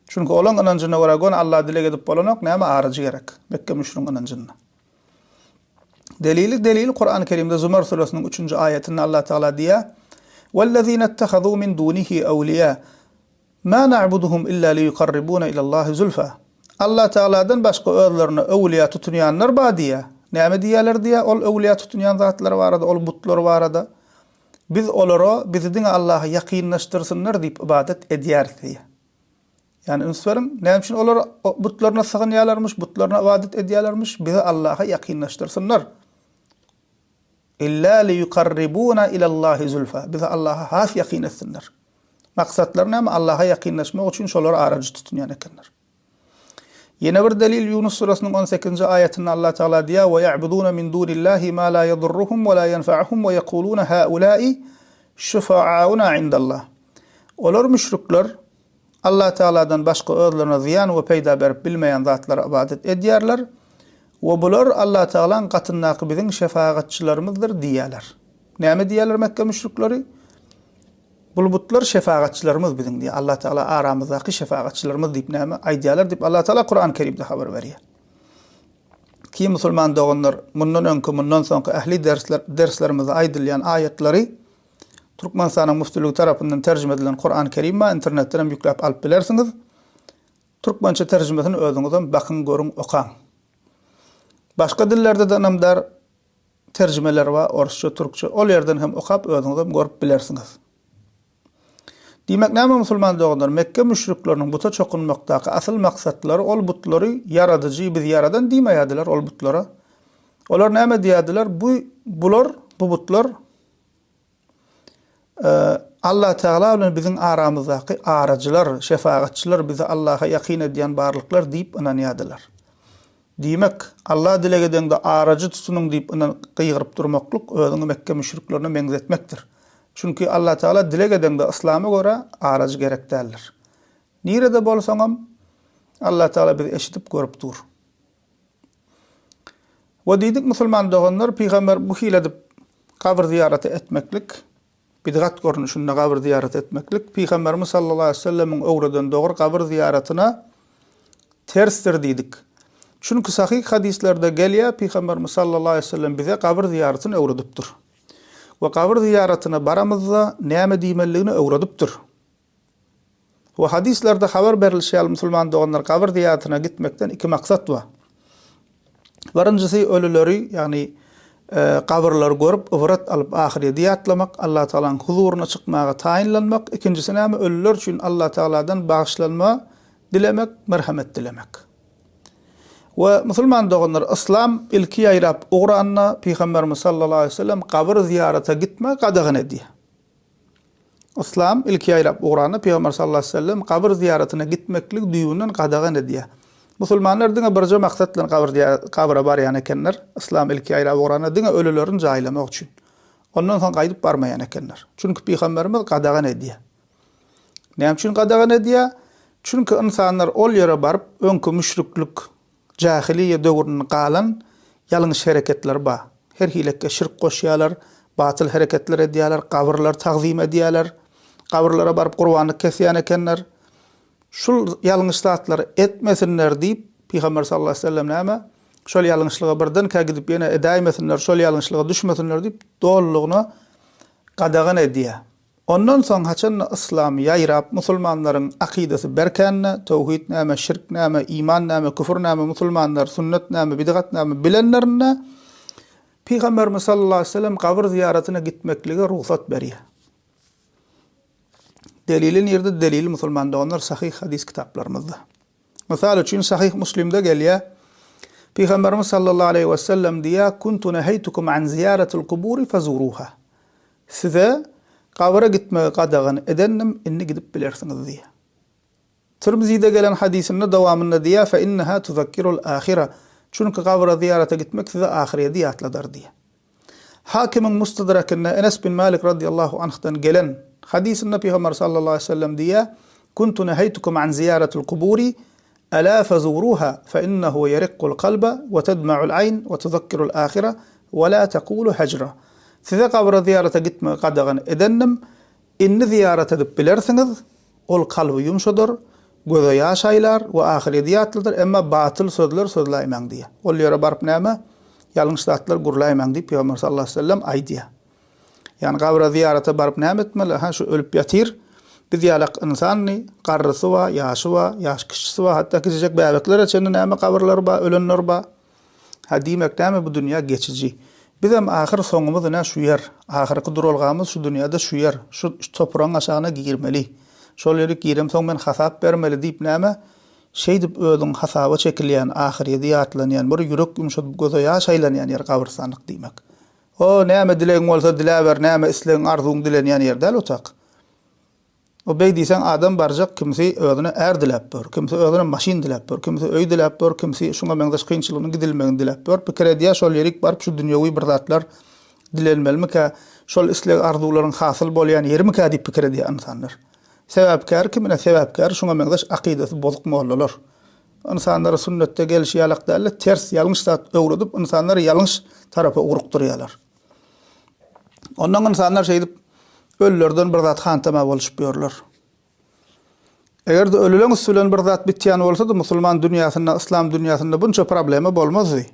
Çünkü olaň inanjyna görä gon Allah dilek edip bolanok näme arajy gerek? Mekke müşrikiň inanjyna. Delili Kur'an-ı Kerim'de Zumar surasının 3. ayetinde Allah Teala diýär: "Vellezîne ittehazû min dûnihi awliya ma na'buduhum illa liyuqarribuna ilallahi zulfa." Allah Teala'dan başka özlerine awliya tutunyanlar ba diýär. Näme diýerler diýär? Ol awliya tutunyan zatlar barada, ol butlar barada. Biz olara biziň Allah'a ýaqynlaşdyrsynlar diýip ibadet edýär diýär. Yani ünswerim näme üçin olar butlaryna sığınýarlarmyş, butlaryna ibadet edýärlermiş, bizi Allah'a ýaqynlaşdyrsynlar. İlla liyuqarribuna ilallahi zulfa. Bizi Allah'a has ýaqyn etsinler. Maksatları näme? Allah'a ýaqynlaşmak üçin şolar arajy tutunýan ekenler. Yine bir delil Yunus surasının 18. ayetinde Allah Teala diýär: "Ve ya'buduna min dunillahi ma la yadurruhum ve la yenfa'uhum ve yekuluna haula'i şufa'auna indallah." Olar müşrikler Allah Teala'dan başka özlerine ziyan we peýda berip bilmeýän zatlara ibadet edýärler we bular Allah Teala'nın gatyndaky biziň şefaatçilerimizdir diýärler. Näme diýerler Mekke müşrikleri? Bu butlar şefaatçilerimiz biziň diýär. Allah Teala aramyzdaky şefaatçilerimiz diýip näme aýdýarlar diýip Allah Teala Kur'an-ı Kerim'de haber berýär. Ki musulman doganlar mundan soňky ähli derslerimizde aýdylýan ayetleri Türkmenistanyň müftüligi tarapyndan terjime edilen Kur'an-ı Kerim'e internetden hem ýükläp alyp bilersiňiz. Türkmençe terjimesini özüňizden bakyn, görüň, okaň. Başka dillerde de namdar terjimeler var, Orsça, Türkçe. Ol yerden hem okap özüňizden görüp bilersiňiz. Diýmek näme musulman doganlar? Mekke müşrikleriniň buta çokunmakdaky asyl maksatlary ol butlary yaradyjy biz yaradan diýmeýärdiler ol butlara. Olar näme diýärdiler? Bu butlar Allah Teala bilen biziň aramyzdaky arajylar, şefaatçiler, bizi Allah'a ýaqyn edýän barlyklar diýip inanýardylar. Diýmek, Allah dilek edende arajy tutunyň diýip gıýgyryp durmaklyk özüňi Mekke müşriklerine meňzetmekdir. Çünkü Allah Teala dilek edende İslam'a göre aracı gerek değerler. Nirede bolsaňam Allah Teala bizi eşitip görüp dur. Ve diýdik musulman doganlar Peygamber bu hile edip kabir ziyareti etmeklik, bidgat görnüşünde kabir ziyareti etmeklik, Peygamberimiz sallallahu aleyhi ve sellem'in öwreden dogry kabir ziyaretine tersdir diýdik. Çünkü sahih hadislerde gelýär Peygamberimiz sallallahu aleyhi ve sellem bize kabir ziyaretini öwredipdir. Ve kabir ziyaretine baramızda näme diýmeligini öwredipdir. Ve hadislerde haber berilýär musulman doganlar kabir ziyaretine gitmekden iki maksat var. Birinjisi ölüleri yani kabirler görüp ıvrat alıp ahireye diýatlamak, Allah Taala'nın huzuruna çykmaga taýinlanmak. İkincisi näme? Ölüler üçin Allah Taala'dan bağışlanma dilemek, merhamet dilemek. Ve musulman doganlar İslam ilki aýrap uğranna Peygamberimiz sallallahu aleyhi ve sellem kabir ziyarete gitme qadağan edýär. İslam ilki aýrap uğranna Peygamber sallallahu aleyhi ve sellem kabir ziyaretine gitmeklik düýünden qadağan edýär. Musulmanlar diňe birje maksat bilen kabira barýan ekenler. İslam ilki aýrap uğranna diňe ölülerin jaýlamak üçin. Ondan soň gaýdyp barmaýan ekenler. Çünki Peýgamberimiz gadagan edýär. Näme üçin gadagan edýär? Çünki insanlar ol ýere baryp öňkü müşriklik, jahiliýe döwrüne galan ýalňyş hereketler bar. Her hilekke şirk goşýarlar, batyl hereketler edýärler, gabrlar tagzim edýärler, gabrlara baryp gurbanlyk kesýän ekenler. Şul ýalňyş zatlary etmesinler diýip Peýgamber sallallahu aleyhi ve sellem näme? Şol ýalňyşlyga birden kägidip ýene edäýmesinler, şol ýalňyşlyga düşmesinler diýip dollugyny gadagan edýär. Ondan soň haçan İslam ýaýrap musulmanlaryň akidesi berkänne, tawhid näme, şirk näme, iman näme, küfür näme, musulmanlar sünnet näme, bidgat näme bilenlerine Peýgamberimiz sallallahu aleyhi ve sellem kabr ziyaretine gitmekligi ruhsat berýär. Delili nerede? Delili musulmanda onlar sahih hadis kitaplarımızda. Misal üçün sahih Müslim'de gelýär. Peýgamberimiz sallallahu aleyhi ve sellem diýär: "Kuntu nahaytukum an ziyaratil quburi fazuruha." Size kabra gitmege gadagan edennim, inni gidip bilersiňiz diýär. Tirmizi'de gelen hadisinde dowamında diýär: "Fa innaha tuzakkirul ahira." Çünki kabra ziyarete gitmek size ahireti ýatladar diýär. Hakimin Mustadrakynda Enes bin Malik radiyallahu anh'tan gelen hadisinde Peýgamber sallallahu aleyhi ve sellem diýär: "Kuntu nahaytukum an ziyaratil quburi ألا فزوروها فإنه يرق القلب وتدمع العين وتذكر الآخرة ولا تقول هجرة." Size kabra ziyarete gitme gadagan edennim, inni ziyarete edip bilersiňiz, ol kalby yumşadyr, göze ýaş aýlar we ahireti ýatlydyr, emma batyl sözler sözläýmäň diýär. Ol ýere baryp näme? Ýalňyş zatlar gurlaýmäň diýip Peýgamber sallallahu aleyhi ve sellem aýdýar. Yani kabra ziyarete baryp näme etmeli? Ha şu ölüp ýatyr. Biz ýalak insany garrysy we ýaşy we ýaş kişisi we hatda kiçijek bäbekler üçin näme kabrlar bar, ölenler bar. Ha diýmek näme bu dünýä geçici. Bizim ahir soňumyz näme şu ýer, ahirki duralgamyz şu dünýäde şu ýer, şu topragyň aşagyna girmeli. Şol ýere girem soň men hasap bermeli diýip näme? Şeý diýip özüň hasaba çekilýän ahireti ýatlanýan bir ýürek ýumşatyp göze ýaş aýlanýan ýer gabrstanlyk diýmek. O näme dilegiň bolsa diläber, näme islegiň arzuň dilenýän ýerde otak. O bey diýsen adam barjak kimsi özüne er dilep bör, kimsi özüne maşin dilep bör, kimsi öý dilep bör, kimsi şuňa meňdeş kynçylygyny gidilmegini dilep bör. Pikir edýär şol ýerik baryp şu dünýäwi bir zatlar dilenmelmika, şol isleg arzularyň hasyl bolýan ýermika diýip pikir edýär insanlar. Sebäpkär kimine sebäpkär şuňa meňdeş akidesi bozuk bolýar. İnsanlar sünnetde gelişi ýalakda ters ýalňyş zat öwredip insanlar ýalňyş tarapy urukdurýarlar. Ondan insanlar şeý diýip ölülerden bir zat hantama boluşup ýörler. Eger de ölüleň üstülen bir zat bitýän bolsa da musulman dünýäsinde, İslam dünýäsinde bunça problemi bolmazdy.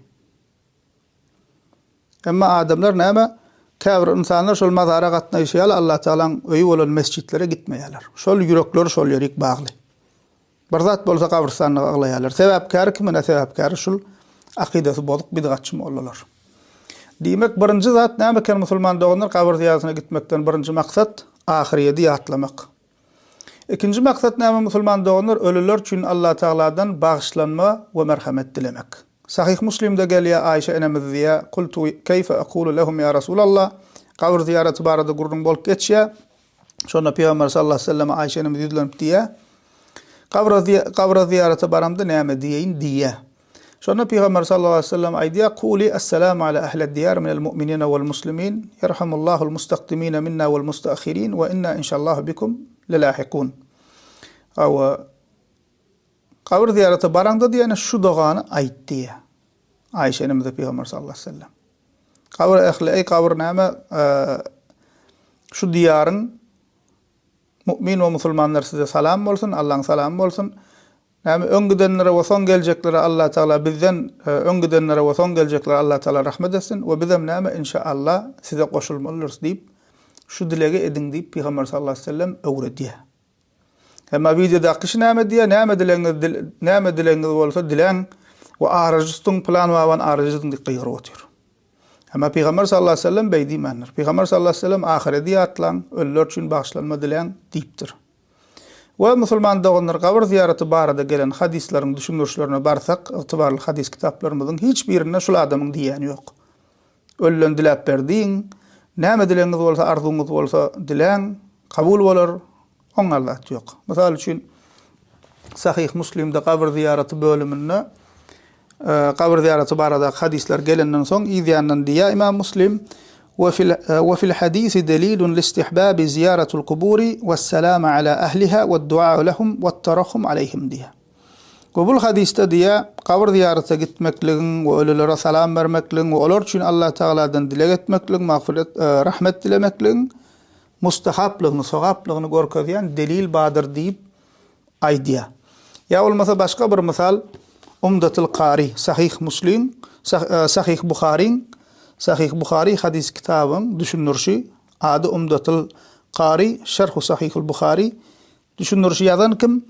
Emma adamlar näme? Käbir insanlar şol mazara gatnaýşýar, Allah Taalaň öýü bolan mescitlere gitmeýärler. Şol ýürekler şol ýerik bagly. Bir zat bolsa gabrystanyna aglaýarlar. Sebäpkär kimine sebäpkär şol akidesi bozuk bidgatçy bolýarlar. Diýmek birinji zat näme eken musulman doganlar kabr ziyaretine gitmekden birinji maksat ahireti ýatlamak. İkinji maksat näme musulman doganlar ölüler üçin Allah Taala'dan bagışlanma we merhamet dilemek. Sahih Müslim'de gelýär Aýşe enemiz diýär: "Qultu keyfe aqulu lahum ya Rasulallah?" Kabr ziyareti barada gurrun bolup geçýär. Şonda Peýgamber sallallahu aleyhi ve sellem Aýşe enemiz ýüzlenip diýär: "Kabr ziyareti baramda näme diýeýin?" diýär. Şonda Peýgamber sallallahu aleyhi ve sellem aýdýar: "Quli assalamu ala ahli diyar minel mu'minina wal muslimin, yerhamullahul mustaqdimina minna wal mustaakhirin ve inna inşallah bikum lelahiqun." Aw kabr ziyareti baranda diýene şu dogany aýtdy. Aýşe enemiz Peýgamber sallallahu aleyhi ve sellem. Kabr ehli kabr näme? Şu diýaryň mu'min we musulmanlar size salam bolsun, Allah'ın salamı bolsun. Näme öňgidenlere we soň geljeklere Allah Taala bizden öňgidenlere we soň geljeklere Allah Taala rahmet etsin we bizem näme inşallah size goşulmalyrys diýip şu dilegi edin diýip Peýgamber sallallahu aleyhi ve sellem öwredýär. Hemma videoda akışı näme diýär? Näme dileňiz bolsa dileň we arajystyň plan wawan arajytyň diýip otur. Hemma Peýgamber sallallahu aleyhi ve sellem beýdi manlar. Peýgamber sallallahu aleyhi ve sellem ahireti ýatlan, ölüler üçin bagşlanma dileň diýipdir. Ve musulman doganlar kabr ziyareti barada gelen hadisleriň düşünürçlerine barsak, itibarly hadis kitaplarymyzyň hiç birinde şol adamyň diýeni ýok. Ölülen dilep berdiň, näme dileňiz bolsa, arzuňyz bolsa dileň, kabul bolar, oňarda ýok. Mysal üçin Sahih Müslim'de kabr ziyareti bölüminde kabr ziyareti barada hadisler gelenden soň ýa-da diýär Imam Müslim: وفي الحديث دليل لاستحباب زيارة القبور والسلام على أهلها والدعاء لهم والترحم عليهم ديها. وبul hadiste diye kabir ziyarete gitmekliğin ve ölülere salam vermekliğin ve olar için Allah Teala'dan dilek etmekliğin, mağfiret, rahmet dilemekliğin mustahaplığını, sogaplığını görkezýän delil badır deyip aydiya. Ya olmasa başka bir misal Umdatul Qari, Sahih Muslim, Sahih Bukhari hadis kitabın düşünürşi adı Umdatul Qari, Şerh Sahihul Bukhari düşünürşi yazan kim?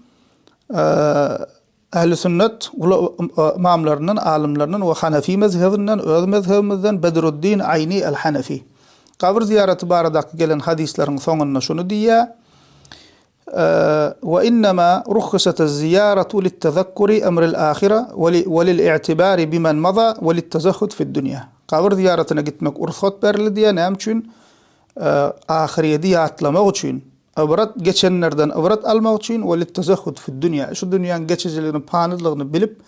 Ehl-i sünnet imamlarının, alimlerinin ve Hanefi mezhebinden, öz mezhebimizden Bedruddin Ayni el-Hanefi. Kabir ziyareti baradaki gelen hadislerin sonuna şunu diye: ve innema rukhsat az-ziyaratu lit-tezakkuri emr al-ahire ve lil-i'tibari bimen maza ve lit-tezahhud fi'd-dunya. Kabir ziyaretine gitmek ruhsat berildi diye ne için? Ahireti yatlamak için. Ibrat geçenlerden ibrat almak için ve lit-tezahhud fi'd-dunya. Şu dünyanın geçiciliğini, panizliğini bilip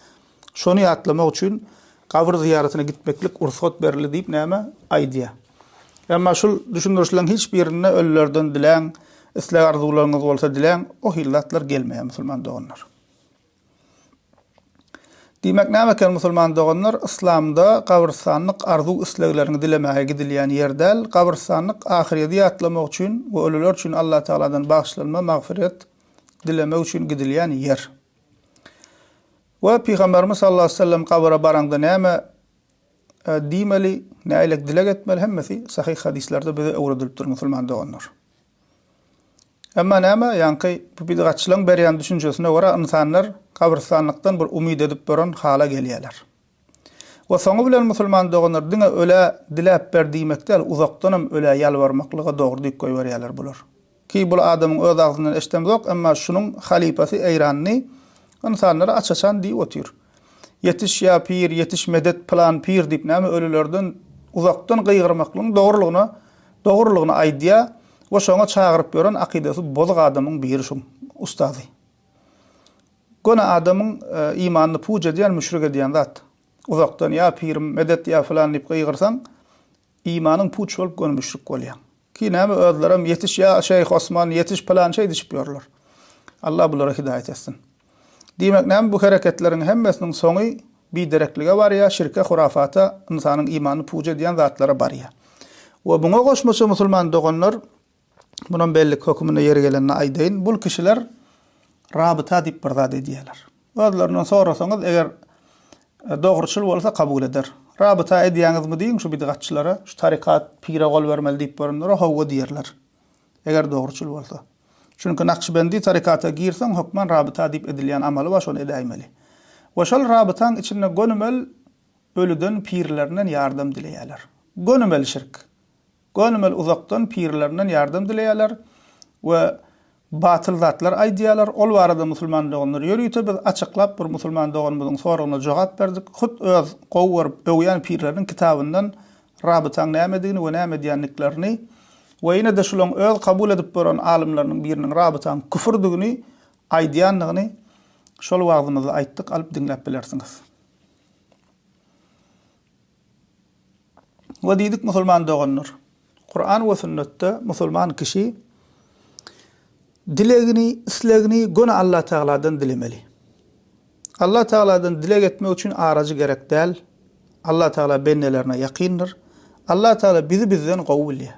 şonu yatlamak için kabir ziyaretine gitmeklik ruhsat berildi deyip näme aydiya. Ama şu düşünürüşlerin hiçbirine ölülerden dilen, islah arzularınız bolsa dilen, o hillatlar gelmeýär musulman doganlar. Diýmek näme musulman doganlar, İslamda kabirstanlyk arzu islaglaryny dilemäge gidilýän ýerdäl, kabirstanlyk ahireti ýatlamak üçin we ölüler üçin Allah Taala'dan bagşlanma, magfiret dilemek üçin gidilýän ýer. Ve Peygamberimiz sallallahu aleyhi ve sellem kabira baranda näme diýmeli, näilek dilek etmeli, hemmesi sahih hadislerde bize öwredilipdir musulman doganlar. Amma näme ýanky bu bidgatçylygyň berýän düşünjesine görä insanlar kabirstanlykdan bir umyd edip boran hala gelýärler. Ve soňu bilen musulman doganlar diňe öle dilep ber diýmekde uzakdanam öle ýalbarmaklyga dogry diýip goýberýärler bular. Ki bu adamyň öz agzyndan eşdemzok, amma şunuň halifasy Eýranny insanlara açaçan diýip otyr. Yetiş ya pir, yetiş medet plan pir diýip näme ölülerden uzakdan gıýgyrmaklygyň dogrulygyny aýdýa we şoňa çagyryp beren akidesi bozuk adamyň biri şu ustazy. Gona adamyň imanyny puj edýän, müşrik edýän zat. Uzakdan ya pirim, medet ya falan diýip gıýgyrsaň, imanyň puj bolup gona müşrik bolýar. Ki näme özlerem yetiş ya Şeyh Osman, yetiş plan şey diýip ýörler. Allah bulara hidayet etsin. Diýmek näme bu hareketleriň hemmesiniň soňy bidereklige barýa, şirke, hurafata, insanyň imanyny puj edýän zatlara barýa. We buňa goşmaça musulman doganlar bunun bellik hökmüne ýeri gelenine aýdyn. Bu kişiler rabita diýip bir zat edýärler. Özlerinden sorasaňyz eger dogruçul bolsa kabul eder. Rabita edýäňizmi diýin şu bidgatçylara, şu tarikat pire gol bermeli diýip berenler hawa diýerler. Eger dogruçul bolsa. Çünkü Nakşibendi tarikata girsen hukman rabita diýip edilýän amaly var, şonu edäýmeli. Ve şol rabitaň içinde gönümel ölüden pirlerinden yardım dileýärler. Gönümel şirk. Gönümel uzakdan pirlerinden yardım dileýärler ve batıl zatlar aýdýarlar. Ol barada musulman doganlar ýörüýte biz açyklap bir musulman doganymyzyň soragyna jogap berdik. Hut öz gowuryp öwýän pirleriň kitabyndan rabitaň näme diýeni we näme diýenliklerini we ýene de şolaň öz kabul edip boran alimleriň biriniň rabitaň küfürdigini aýdýanlygyny şol wagtymyzda aýtdyk, alyp dinläp bilersiňiz. We diýdik musulman doganlar, Kur'an we sünnetde musulman kişi dilegini, islegini gona Allah Teala'dan dilemeli. Allah Teala'dan dilek etmek üçin aracı gerek däl. Allah Teala bennelerine yakındır. Allah Teala bizi bizden gowulýar.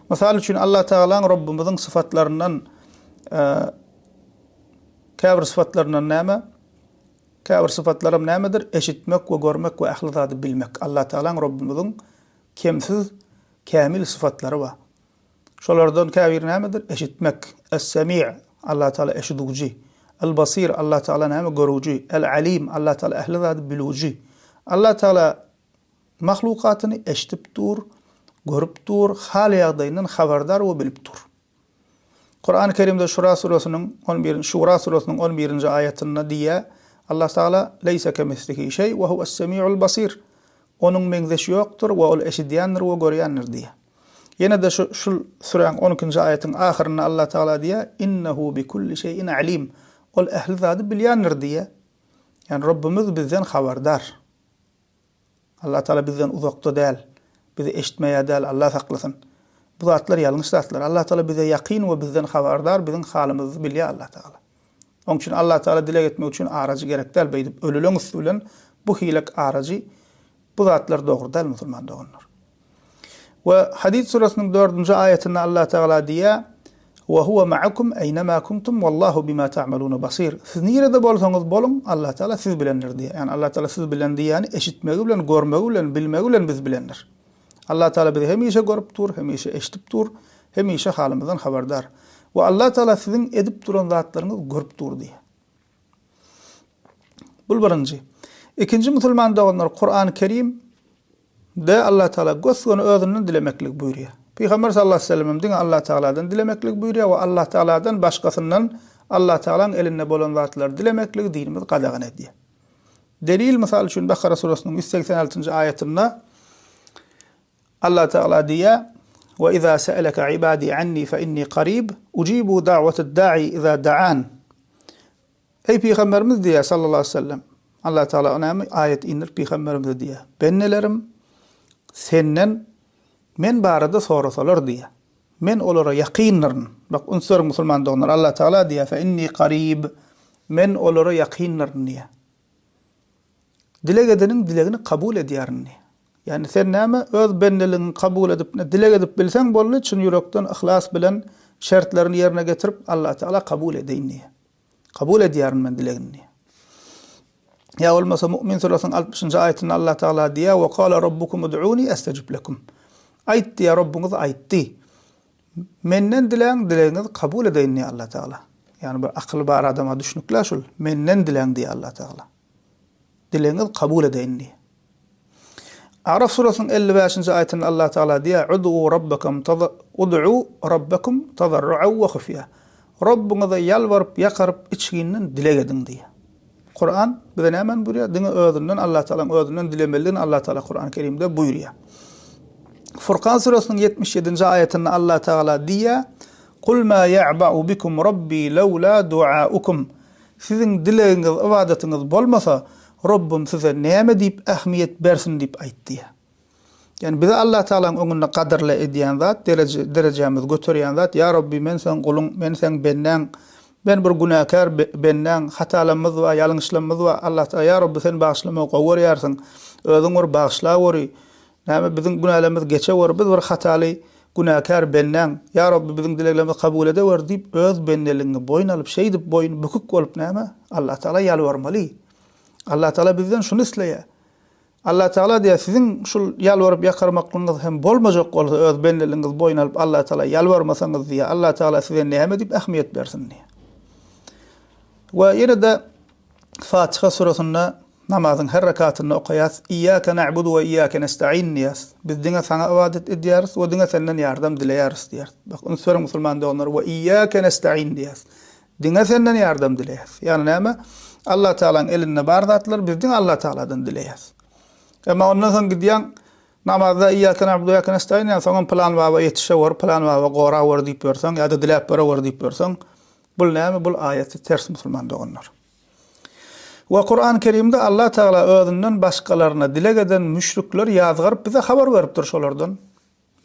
Misal üçin Allah Teala'nın Rabbimizin sıfatlarından käbir sıfatlarından näme? Käbir sıfatlarım nämedir? Eşitmek we görmek we ahly zady bilmek. Allah Teala'nın Rabbimizin kemsiz, kamil sıfatları var. Şolardan käbir nämedir? Eşitmek. Es-Semi' Allah Teala eşiduji. El-Basir Allah Teala näme görüji. El-Alim Allah Teala ahly zady biluji. Allah Teala mahlukatyny eşitip dur, görüp dur, hal ýagdaýyndan habardar we bilip dur. Kur'an-ı Kerimde Şura surasının 11. ayetinde diýär Allah Teala leysa kemislihi şey ve huves-semi'ul basir. Onun meňzeşi ýokdur we ol eşidýändir we görýändir diýär. Ýene de şu suranın 12. ayetin ahirinde Allah Teala diýär innehu bi kulli şeyin alim. Ol ehli zady bilýändir diýär. Yani Rabbimiz bizden habardar. Allah Teala bizden uzakda däl. bizi eşitmeye değil Allah saklasın. Bu zatlar yanlış zatlar. Allah Teala bize yakin ve bizden haberdar, bizim halimizi biliyor Allah Teala. Onun için Allah Teala dile etmek için aracı gerek değil. Beydip ölülen usulen bu hilek aracı bu zatlar doğru değil Müslüman doğunlar. Ve Hadid surasının 4. ayetinde Allah Teala diye وَهُوَ مَعَكُمْ اَيْنَمَا كُنْتُمْ وَاللّٰهُ بِمَا تَعْمَلُونَ بَصِيرٌ. Siz nerede bolsanız bolun Allah Teala siz bilendir diye. Yani Allah Teala siz bilen diye yani eşitmegi bilen, görmegi bilen, bilmegi bilen biz bilendir. Allah Teala bizi hemişe görüp dur, hemişe eşitip dur, hemişe halimizden haberdar. Ve Allah Teala sizin edip duran zatlarınız görüp dur diye. Bu birinci. İkinci Müslüman doğanlar Kur'an-ı Kerim de Allah Teala gösgönü özünden dilemeklik buyuruyor. Peygamber sallallahu aleyhi ve sellem din Allah Teala'dan dilemeklik buyuruyor ve Allah Teala'dan başkasından Allah Teala'nın elinde bolan zatlar dilemeklik dinimiz qadağan ediyor. Delil misal için Bakara surasının 186. ayetinde Allah Teala diye ve izâ se'eleke ibâdî annî fe innî qarîb ucîbû da'veted dâ'i izâ da'an. Ey Peygamberimiz diye sallallahu aleyhi ve sellem Allah Teala ona ayet indir Peygamberimiz diye. Bennelerim senden men barada sorasalar diye. Men olara yakinlarım. Bak unsur Müslüman doğanlar Allah Teala diye fe inni qarib. Men olara yakinlarım diye. Dilek edenin dileğini kabul ediyorun diye. Yani sen näme öz benneliğini kabul edip dilek edip bilsen bolly için yürekten ihlas bilen şartlarını yerine getirip Allah Teala kabul edeyin diye. Kabul ediyorun men dileğini diye. Ya olmasa Mü'min surasının 60. ayetinde Allah Teala diye ve qala rabbukum ud'uni estecib lekum. Aytti ya Rabbimiz aytti. Menden dileğinizi kabul edeyin diye Allah Teala. Yani bir akıl bar adama düşünükler şul. Menden dileğin diye Allah Teala. Dileğinizi kabul edeyin diye. Araf surasının 55. ayetinde Allah Teala diye ud'u rabbakum tadarru'an ve khufya. Rabbinize yalvarıp yakarıp içkinden dilek edin diye. Kur'an bize hemen buyuruyor. Dini özünden Allah Teala'nın özünden dilemeliğini Allah Teala Kur'an-ı Kerim'de buyuruyor. Furkan surasının 77. ayetinde Allah Teala diye "Kul ma ya'ba'u bikum rabbi lawla du'aukum." Sizin dileğiniz, ibadetiniz bolmasa Rabbim size näme deyip ahmiyet bersin deyip ayt diye. Yani bize Allah Teala'nın önünde kaderle ediyen zat, derecemiz götürüyen zat, ya Rabbi men sen kulun, men sen benden, ben bir günahkar benden, hatalarımız var, yanlışlarımız var. Allah Teala ya Rabbi sen bağışlamayı qowur yarsın. Özün var bağışla vori. Näme bizim günahlarımız geçe var, biz bir hatalı günahkar benden. Ya Rabbi bizim dileklerimizi kabul edever deyip öz benneliğini boyun alıp şey deyip boyun bükük olup näme? Allah Teala yalvarmalı. Allah Teala bizden şunu isleye. Allah Teala diye sizin şu yalvarıp yakarmaklığınız hem bolmajak olsa öz benneliğiniz boyun alıp Allah Teala yalvarmasanız diye Allah Teala size näme deyip ahmiyet bersin diye. Ve yine de Fatiha surasında namazın her rekatını okuyas. İyyâke na'budu ve iyyâke nesta'in diyas. Biz dine sana ibadet ediyoruz ve dine senden yardım dileyeriz diyar. Bak onu söyle Müslüman da onlar ve iyyâke nesta'in diyas. Dine senden yardım dileyeriz. Yani näme? Allah Teala'nın elinde bar zatlar biz dine Allah Teala'dan dileyeriz. Ama ondan sonra gidiyen namazda iyyâke na'budu ve iyyâke nesta'in yani sonra plan var yetişe plan var qora var deyip görsen ya da dilep var deyip görsen bu näme? Bu ayeti ters Müslüman da onlar. Ve Kur'an-ı Kerim'de Allah Teala özünden başkalarına dilek eden müşrikler yazgırıp bize haber verip durşolardan.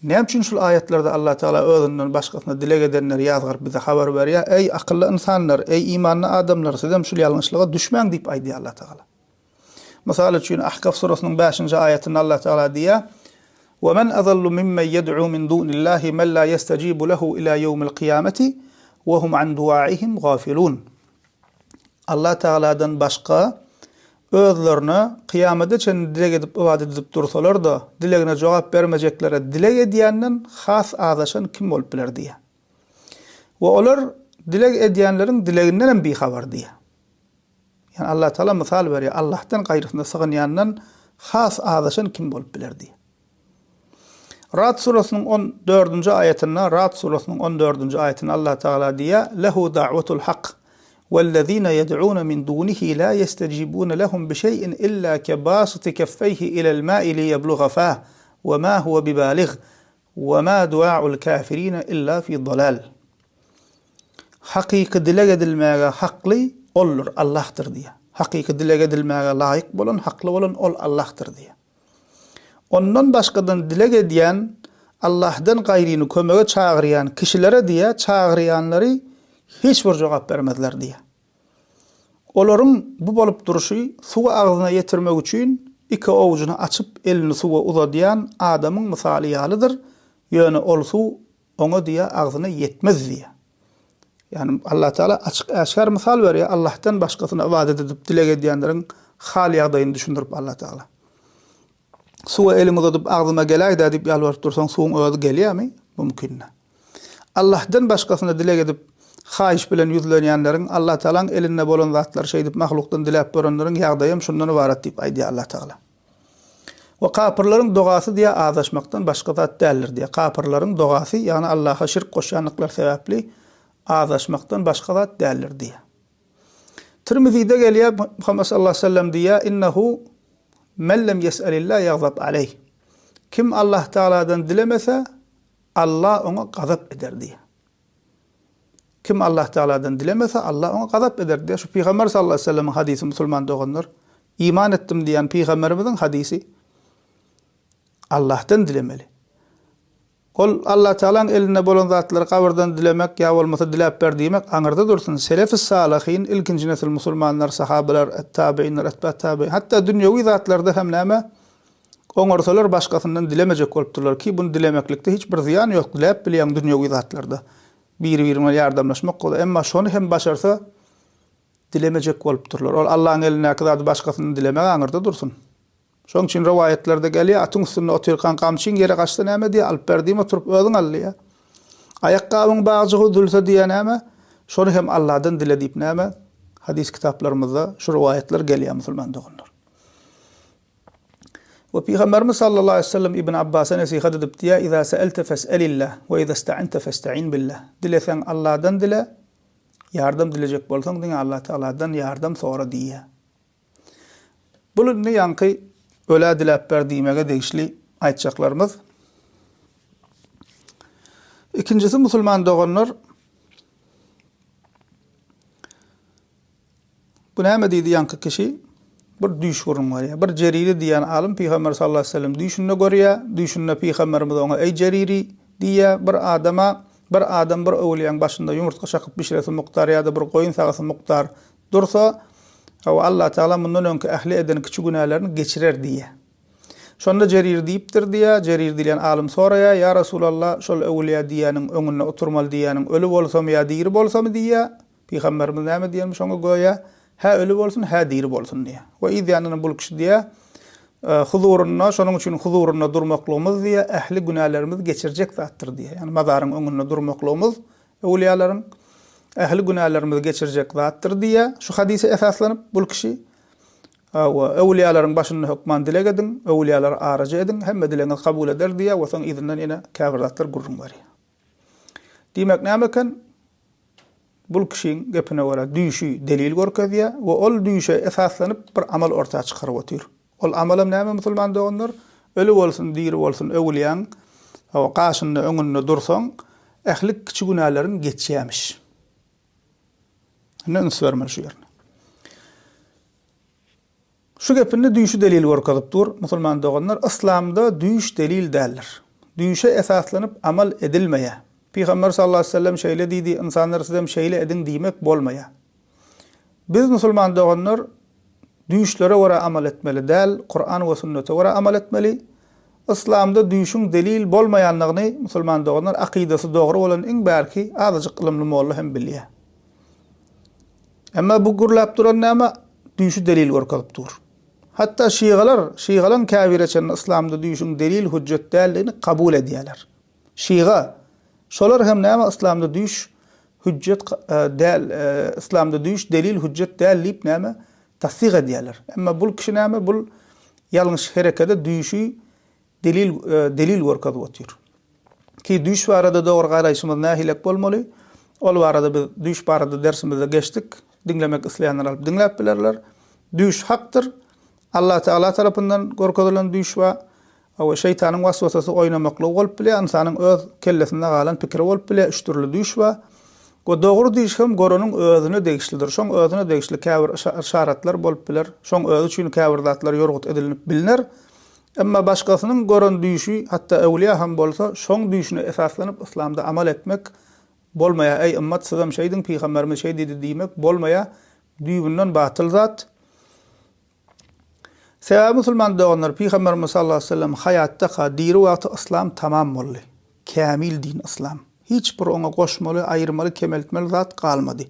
Ne için şu ayetlerde Allah Teala özünden başkasına dilek edenler yazgırıp bize haber veriyor. Ey akıllı insanlar, ey imanlı adamlar, sizem şu yanlışlığa düşmeyin deyip aydiyor Allah Teala. Mesela için Ahkaf surasının 5. ayetinde Allah Teala diye وَمَنْ أَظَلُّ مِمَّنْ يَدْعُو مِنْ دُونِ اللّٰهِ مَنْ لَا يَسْتَجِيبُ لَهُ إِلَى يَوْمِ الْقِيَامَةِ وَهُمْ عَنْ دُعَائِهِمْ غَافِلُونَ. Allah Teala'dan başka özlerine kıyamete için dilek edip ibadet edip dursalar da dileğine cevap vermeyeceklere dilek ediyenden has ağdaşan kim olup bilir diye. Ve onlar dilek ediyenlerin dileğinden bir haber diye. Yani Allah Teala misal veriyor. Allah'tan gayrısında sığınayandan has ağdaşan kim olup bilir diye. Ra'd surasının 14. ayetinde Allah Teala diye lehu da'vetul hak وَالَّذ۪ينَ يَدْعُونَ مِنْ دُونِهِ لَا يَسْتَجِيبُونَ لَهُمْ بِشَيْءٍ إِلَّا كَبَاسِطِ كَفَّيْهِ إِلَى الْمَاءِ لِيَبْلُغَ فَاهُ وَمَا هُوَ بِبَالِغٍ وَمَا دُعَاءُ الْكَافِرِينَ إِلَّا فِي ضَلَالٍ. Hakiki dilek edilmeye haklı olur Allah'tır diye. Hakiki dilek edilmeye layık olan, haklı olan ol Allah'tır diye. ondan başgadan dilek ediyen, Allah'dan gayrını kömege çağıryan kişilere diye çağıryanları hiç bir cevap vermediler diye. Oların bu bolup duruşu suwa ağzına yetirmek üçün iki ovucunu açıp elini suwa uzadyan adamın misali yalıdır. Yani ol su ona diye ağzına yetmez diye. Yani Allah Teala açık aşkar misal veriyor. Allah'tan başkasına ibadet edip dilek ediyenlerin hal yağdayını düşündürüp Allah Teala. Suwa elini uzadıp ağzıma gelaydı edip yalvarıp dursan suwun özü geliyor mi? Mümkün. Allah'tan başkasına dilek edip hayiş bilen yüzlenýänleriň Allah Taala'nın elinde bolan zatlar şeýdip mahlukdan dilep görenleriň ýagdaýym şundan ibaret diýip aýdy Allah Taala. Ve kapırlaryň dogasy diýe azaşmakdan başga zat däldir diýe. Kapırlaryň dogasy ýani Allah'a şirk goşanlyklar sebäpli azaşmakdan başga zat däldir diýe. Tirmizi'de gelýär Muhammed sallallahu aleyhi ve sellem diýe innehu men lem yes'alillah yagzab aleyh. Kim Allah Taala'dan dilemese Allah ona gazap eder diýe. Kim Allah Teala'dan dilemese Allah ona gazap eder diye. Şu Peygamber sallallahu aleyhi ve sellem'in hadisi Müslüman doğanlar. İman ettim diyen Peygamberimizin hadisi Allah'tan dilemeli. Ol Allah Teala'nın eline bolan zatları kabirden dilemek ya olmasa dilep ber diyemek anırda dursun. Selef-i salihin ilkinci nesil Müslümanlar, sahabeler, tabiinler, etbâ tabiin hatta dünyevi zatlarda hem näme oňarsalar başkasından dilemejek bolupdurlar ki bunu dilemeklikde hiçbir ziyan yok. Dilep bilýän dünyevi zatlarda. Bir-birine yardımlaşmak goda. Emma şonu hem başarsa dilemejek bolupdurlar. Ol Allah'ın eline kadar başkasını dilemek aňyrda dursun. Şoň üçin riwayetlerde gelýär, atyň üstünde oturýan gamçyň geri gaçdy näme diýe alyp berdiňe oturup özüň alýar. Ayaqqabyň bagjygy dülse diýe näme? Şonu hem Allah'dan dile diýip näme? Hadis kitaplarymyzda şu riwayetler gelýär musulman doganlar. Ve Peygamberimiz sallallahu aleyhi ve sellem İbn Abbas'a nasihat edip diye "İza sa'alte fes'elillah ve iza ista'inte festa'in billah." Dilesen Allah'dan dile, yardım dileyecek bolsan diye Allah Teala'dan yardım sonra diye. Bunu yankı öyle dilep berdiğime degişli aytjaklarymız. İkincisi musulman doganlar bu näme diýdi yankı kişi? Bir düş gurun var ya. Bir Ceriri diýen alim Peygamber sallallahu aleyhi ve sellem düşünne görýär. Düşünne Peygamberimiz ona ey Ceriri diýe bir adama bir adam bir öwliýäň başynda yumurtka şakyp pişiresi muktar ýa-da bir goýun sagasy muktar dursa Allah Taala mundan öňki ähli eden kiçik günahlarını geçirer diýe. Şonda Cerir diýipdir diýe. Cerir diýen alim soraýar ya Resulallah şol öwliýä diýeniň öňünde oturmaly diýeniň ölü bolsam ýa diri bolsam diýe. Peygamberimiz näme diýenmiş oňa goýa? Ha ölü bolsun, ha diri bolsun diye. Ve idyanının bul kişi diye huzuruna, şonun için huzuruna durmaklığımız diye ehli günahlarımız geçirecek zattır diye. Yani mazarın önünde durmaklığımız evliyaların ehli günahlarımız geçirecek zattır diye. Şu hadise esaslanıp bul kişi evliyaların başını hükman dilek edin, evliyaları aracı edin, hem dileniz kabul eder diye ve son izinden yine kafir zattır gurrun var. Demek ne mekan? Bul kişinin gepine göre düýşi delil görkezýär we ol düýşe esaslanyp bir amal ortaya çykaryp otyr. Ol amalym näme musulman doganlar? Ölü bolsun, diri bolsun, öwliýän we gaşynda öňünde dursaň, ähli kiçik günahlaryn geçýärmiş. Näme sörmer şu ýerne. Şu gepinde düýşi delil görkezip dur. Musulman doganlar İslamda düýş delil däldir. Düýşe esaslanyp amal edilmeýär. Peygamber sallallahu aleyhi ve sellem şeýle diýdi, insanlar sizem şeýle edin diýmek bolmaýar. Biz musulman doganlar düýşlere göre amal etmeli däl, Kur'an we sünnete göre amal etmeli. İslamda düýşüň delil bolmaýanlygyny musulman doganlar akidasy dogry bolan iň bärki azajyk ilimli molla hem bilýär. Emma bu gurlap duran näme? Düýşi delil görkezip dur. Hatta şiýgalar käbireçen İslamda düýşüň delil hujjat däldigini kabul edýärler. Şiýga şolar hem näme İslamda düýş hujjat däl, İslamda düýş delil hujjat däl diýip näme tasdiq edýärler. Emma bul kişi näme bul ýalňyş herekede düýşi delil görkezip otyr. Ki düýş barada dogry garaýşymyz nähilek bolmaly. Ol barada biz düýş barada dersimizde geçdik. Dinlemek isleýänler alyp dinläp bilerler. Düýş hakdyr. Allah Taala tarapyndan görkezilen düýş we o şeytanın vasvasası oynamakla bolup bile insanyň öz kellesinde galan pikir bolup bile üç türlü düýş we go dogry düýş hem goronyň özüne degişlidir. Şoň özüne degişli käbir şaratlar bolup biler. Şoň özü üçin käbir zatlar ýorgut edilinip bilinir. Emma başkasının gören düýüşi, hatta öwliýa hem bolsa, şoň düýüşine esaslanyp islamda amal etmek bolmaya, ey ümmet sizem şeýdiň peýgamberimiz şeý dedi diýmek bolmaya, düýbünden batyl zat. Sebäbi musulman doganlar, peýgamberimiz sallallahu aleyhi ve sellem hayatda diri wagty islam tamam boldy. Kamil din islam. Hiç bir ona goşmaly, aýyrmaly, kemeltmeli zat galmady.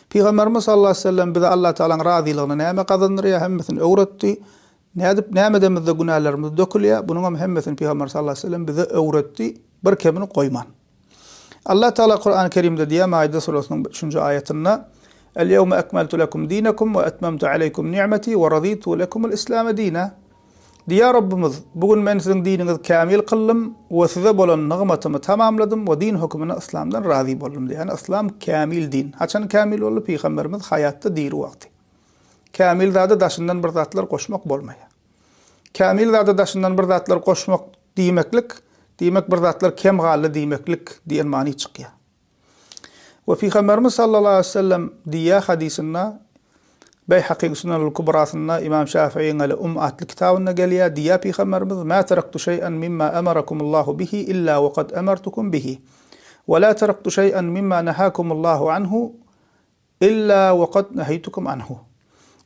Peýgamberimiz sallallahu aleyhi ve sellem bize Allah Taala'nın razylygyny näme gazandyrýar, hemmesini öwretdi. Näme-demizde günahlarymyz dökülýär. Bunuň hemmesini Peýgamber sallallahu aleyhi ve sellem bize öwretdi. Bir kemini goýman. Allah Taala Kur'an-ı Kerim'de diýär, Maide surasının 3-nji aýatynda: "El-yevme ekmeltu lekum dinakum ve etmemtu aleykum ni'meti ve raditu lekumul islame dina." Diýär Rabbimiz, bugün men siziň diniňizi kamil kıldym we size bolan nygmatymy tamamladym we din hukmyna islamdan razy boldum. Yani islam kamil din. Haçan kamil boldy? Peýgamberimiz hayatda diri wagty. Kamil zada daşyndan bir zatlar goşmak bolmaýar. Kamil zada daşyndan bir zatlar goşmak diýmeklik, diýmek bir zatlar kemgaly diýmeklik diýen many çykýar. Ve Peýgamberimiz sallallahu aleyhi ve sellem diýär hadisinde, Beyhaqi Sunanul Kubrasında İmam Şafii'nin atlı kitabına gelýär, diýär Peýgamberimiz: "Ma taraktu şeý'an mimma amarakumullahu bihi illa ve kad amartukum bihi. Ve la taraktu şeý'an mimma nahakumullahu anhu illa ve kad nahaytukum anhu."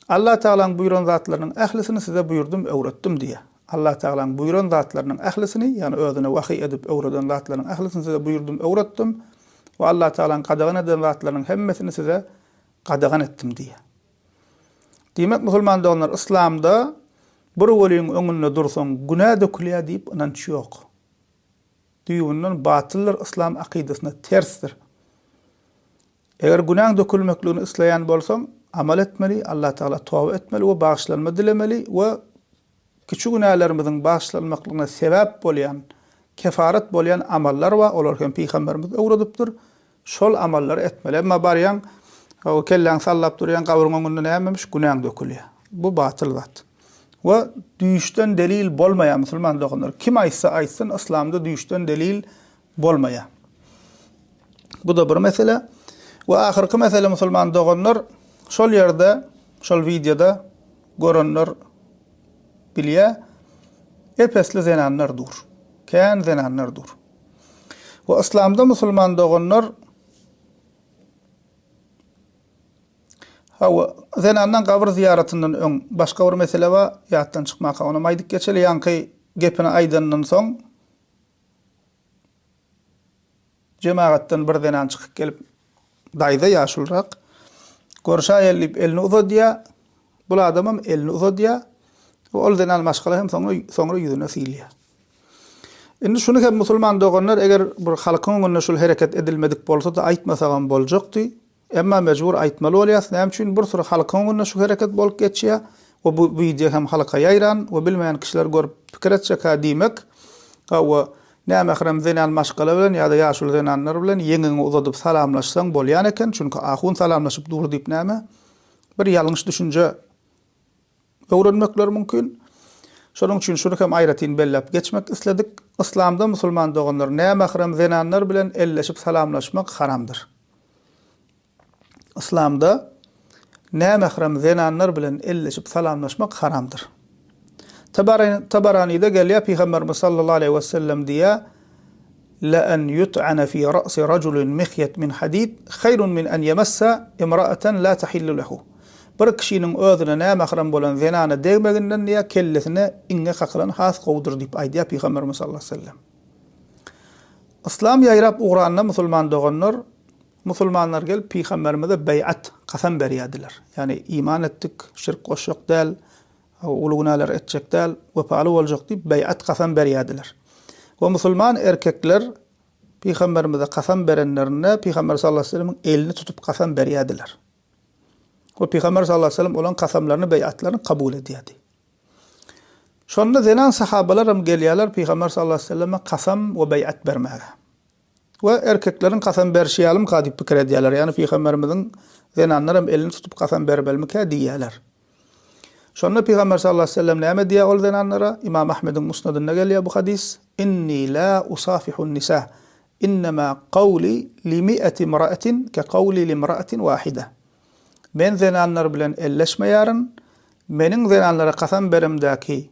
Allah Taala'nın buyuran zatlarynyň ählisini size buyurdum, öwretdim diýär. Allah Taala'nın buyuran zatlarynyň ählisini, ýani özüne wahy edip öwreden zatlarynyň ählisini size buyurdum, öwretdim. Ve Allah Taala'nın qadagan eden zatlarynyň hemmesini size qadagan etdim diýär. Demek musulman doganlar, islamda bir weliň öňünde dursaň günah dökülýär diýip inanç ýok. Diýünden batyllar islam akidesine tersdir. Eger günah dökülmekligini isleýän bolsaň, amal etmeli, Allah Taala tawba etmeli we bağışlanma dilemeli we küçük günahlarymyzyň bağışlanmaklygyna sebäp bolýan, kefaret bolýan amallar we olar hem Peýgamberimiz öwredipdir. Şol amallary etmeli. Emma barýan o kelläň sallap durýan gabryň öňünde nämemiş günah dökülýär. Bu batyl zat. We düýüşden delil bolmaýan musulman doganlar, kim aýtsa aýtsyn, islamda düýüşden delil bolmaýar. Bu da bir mesele. We ahyrky mesele musulman doganlar, şol ýerde, şol videoda görenler bilýär, epesli zenanlar dur. Kän zenanlar dur. We islamda musulman doganlar hawa zenandan gabr ziyaretynden öň başga bir mesele we ýatdan çykmaka ona maýdyk geçeli ýanky gepini aýdandan soň jemaatdan bir zenan çykyp gelip daýda ýaşulrak görşä elip elini uzadýar, bul adamam elini uzadýar we ol zenan maşgala hem soňra ýüzüne silýär. Indi şunu hem musulman doganlar, eger bir halkyň öňünde şol hereket edilmedik bolsa da aýtmasagan boljakdy. Emma mecbur aýtmaly bolýar. Näme üçin bir sürü halkyň öňünde şu hereket bolup geçýär we bu video hem halka ýaýran we bilmeýän kişiler görüp pikir etjek diýmek. We näme ahram zenan maşgala bilen ýa-da ýaşul zenanlar bilen ýeňiňi uzadyp salamlaşsaň bolýan eken, çünki ahun salamlaşyp dur diýip näme bir ýalňyş düşünje öwrenmekler mümkin. Şonuň üçin şunu hem aýratyn bellep geçmek isledik. Islamda musulman doganlar näme ahram zenanlar bilen elleşip salamlaşmak haramdyr. İslamda näme ahram zenanlar bilen elleşip salamlaşmak haramdyr. Tabarani'de gelýär, Peýgamberimiz sallallahu aleyhi ve sellem diýär: "La an yut'ana fi ra'si rajulin mikhyat min hadid hayrun min an yamassa imra'atan la tahillu lahu." Bir kişiniň özüne näme ahram bolan zenana degmeginden diýär, kellesine iňe kaklan has gowdur diýip aýdýar Peýgamberimiz sallallahu aleyhi ve sellem. İslam ýaýrap ugranda musulman doganlar, musulmanlar gelip Peýgamberimize beýat, kasam berýärdiler. Yani iman etdik, şirk goşjak däl, ulu günahlar etjek däl, wepaly boljak diýip beýat kasam berýärdiler. We musulman erkekler Peýgamberimize kasam berenlerine Peýgamber sallallahu aleyhi ve sellem'in elini tutup kasam berýärdiler. We Peýgamber sallallahu aleyhi ve sellem olan kasamlaryny, beýatlaryny kabul edýärdi. Şonda zenan sahabalar hem gelýärler Peýgamber sallallahu aleyhi ve sellem'e kasam we beýat bermäge. We erkeklerin kasam berşýärlim diýip pikir edýärler. Yani Peýgamberimiziň zenanlar hem elini tutup kasam berbelmeke diýärler. Şonda Peýgamber sallallahu aleyhi ve sellem näme diýär ol zenanlara? İmam Ahmed'in musnadynda gelýär bu hadis: "Inni la usafihun nisa, innama qawli li mi'ati imra'atin ka qawli li imra'atin wahida." Men zenanlar bilen elleşmeýärin, meniň zenanlara kasam berimdäki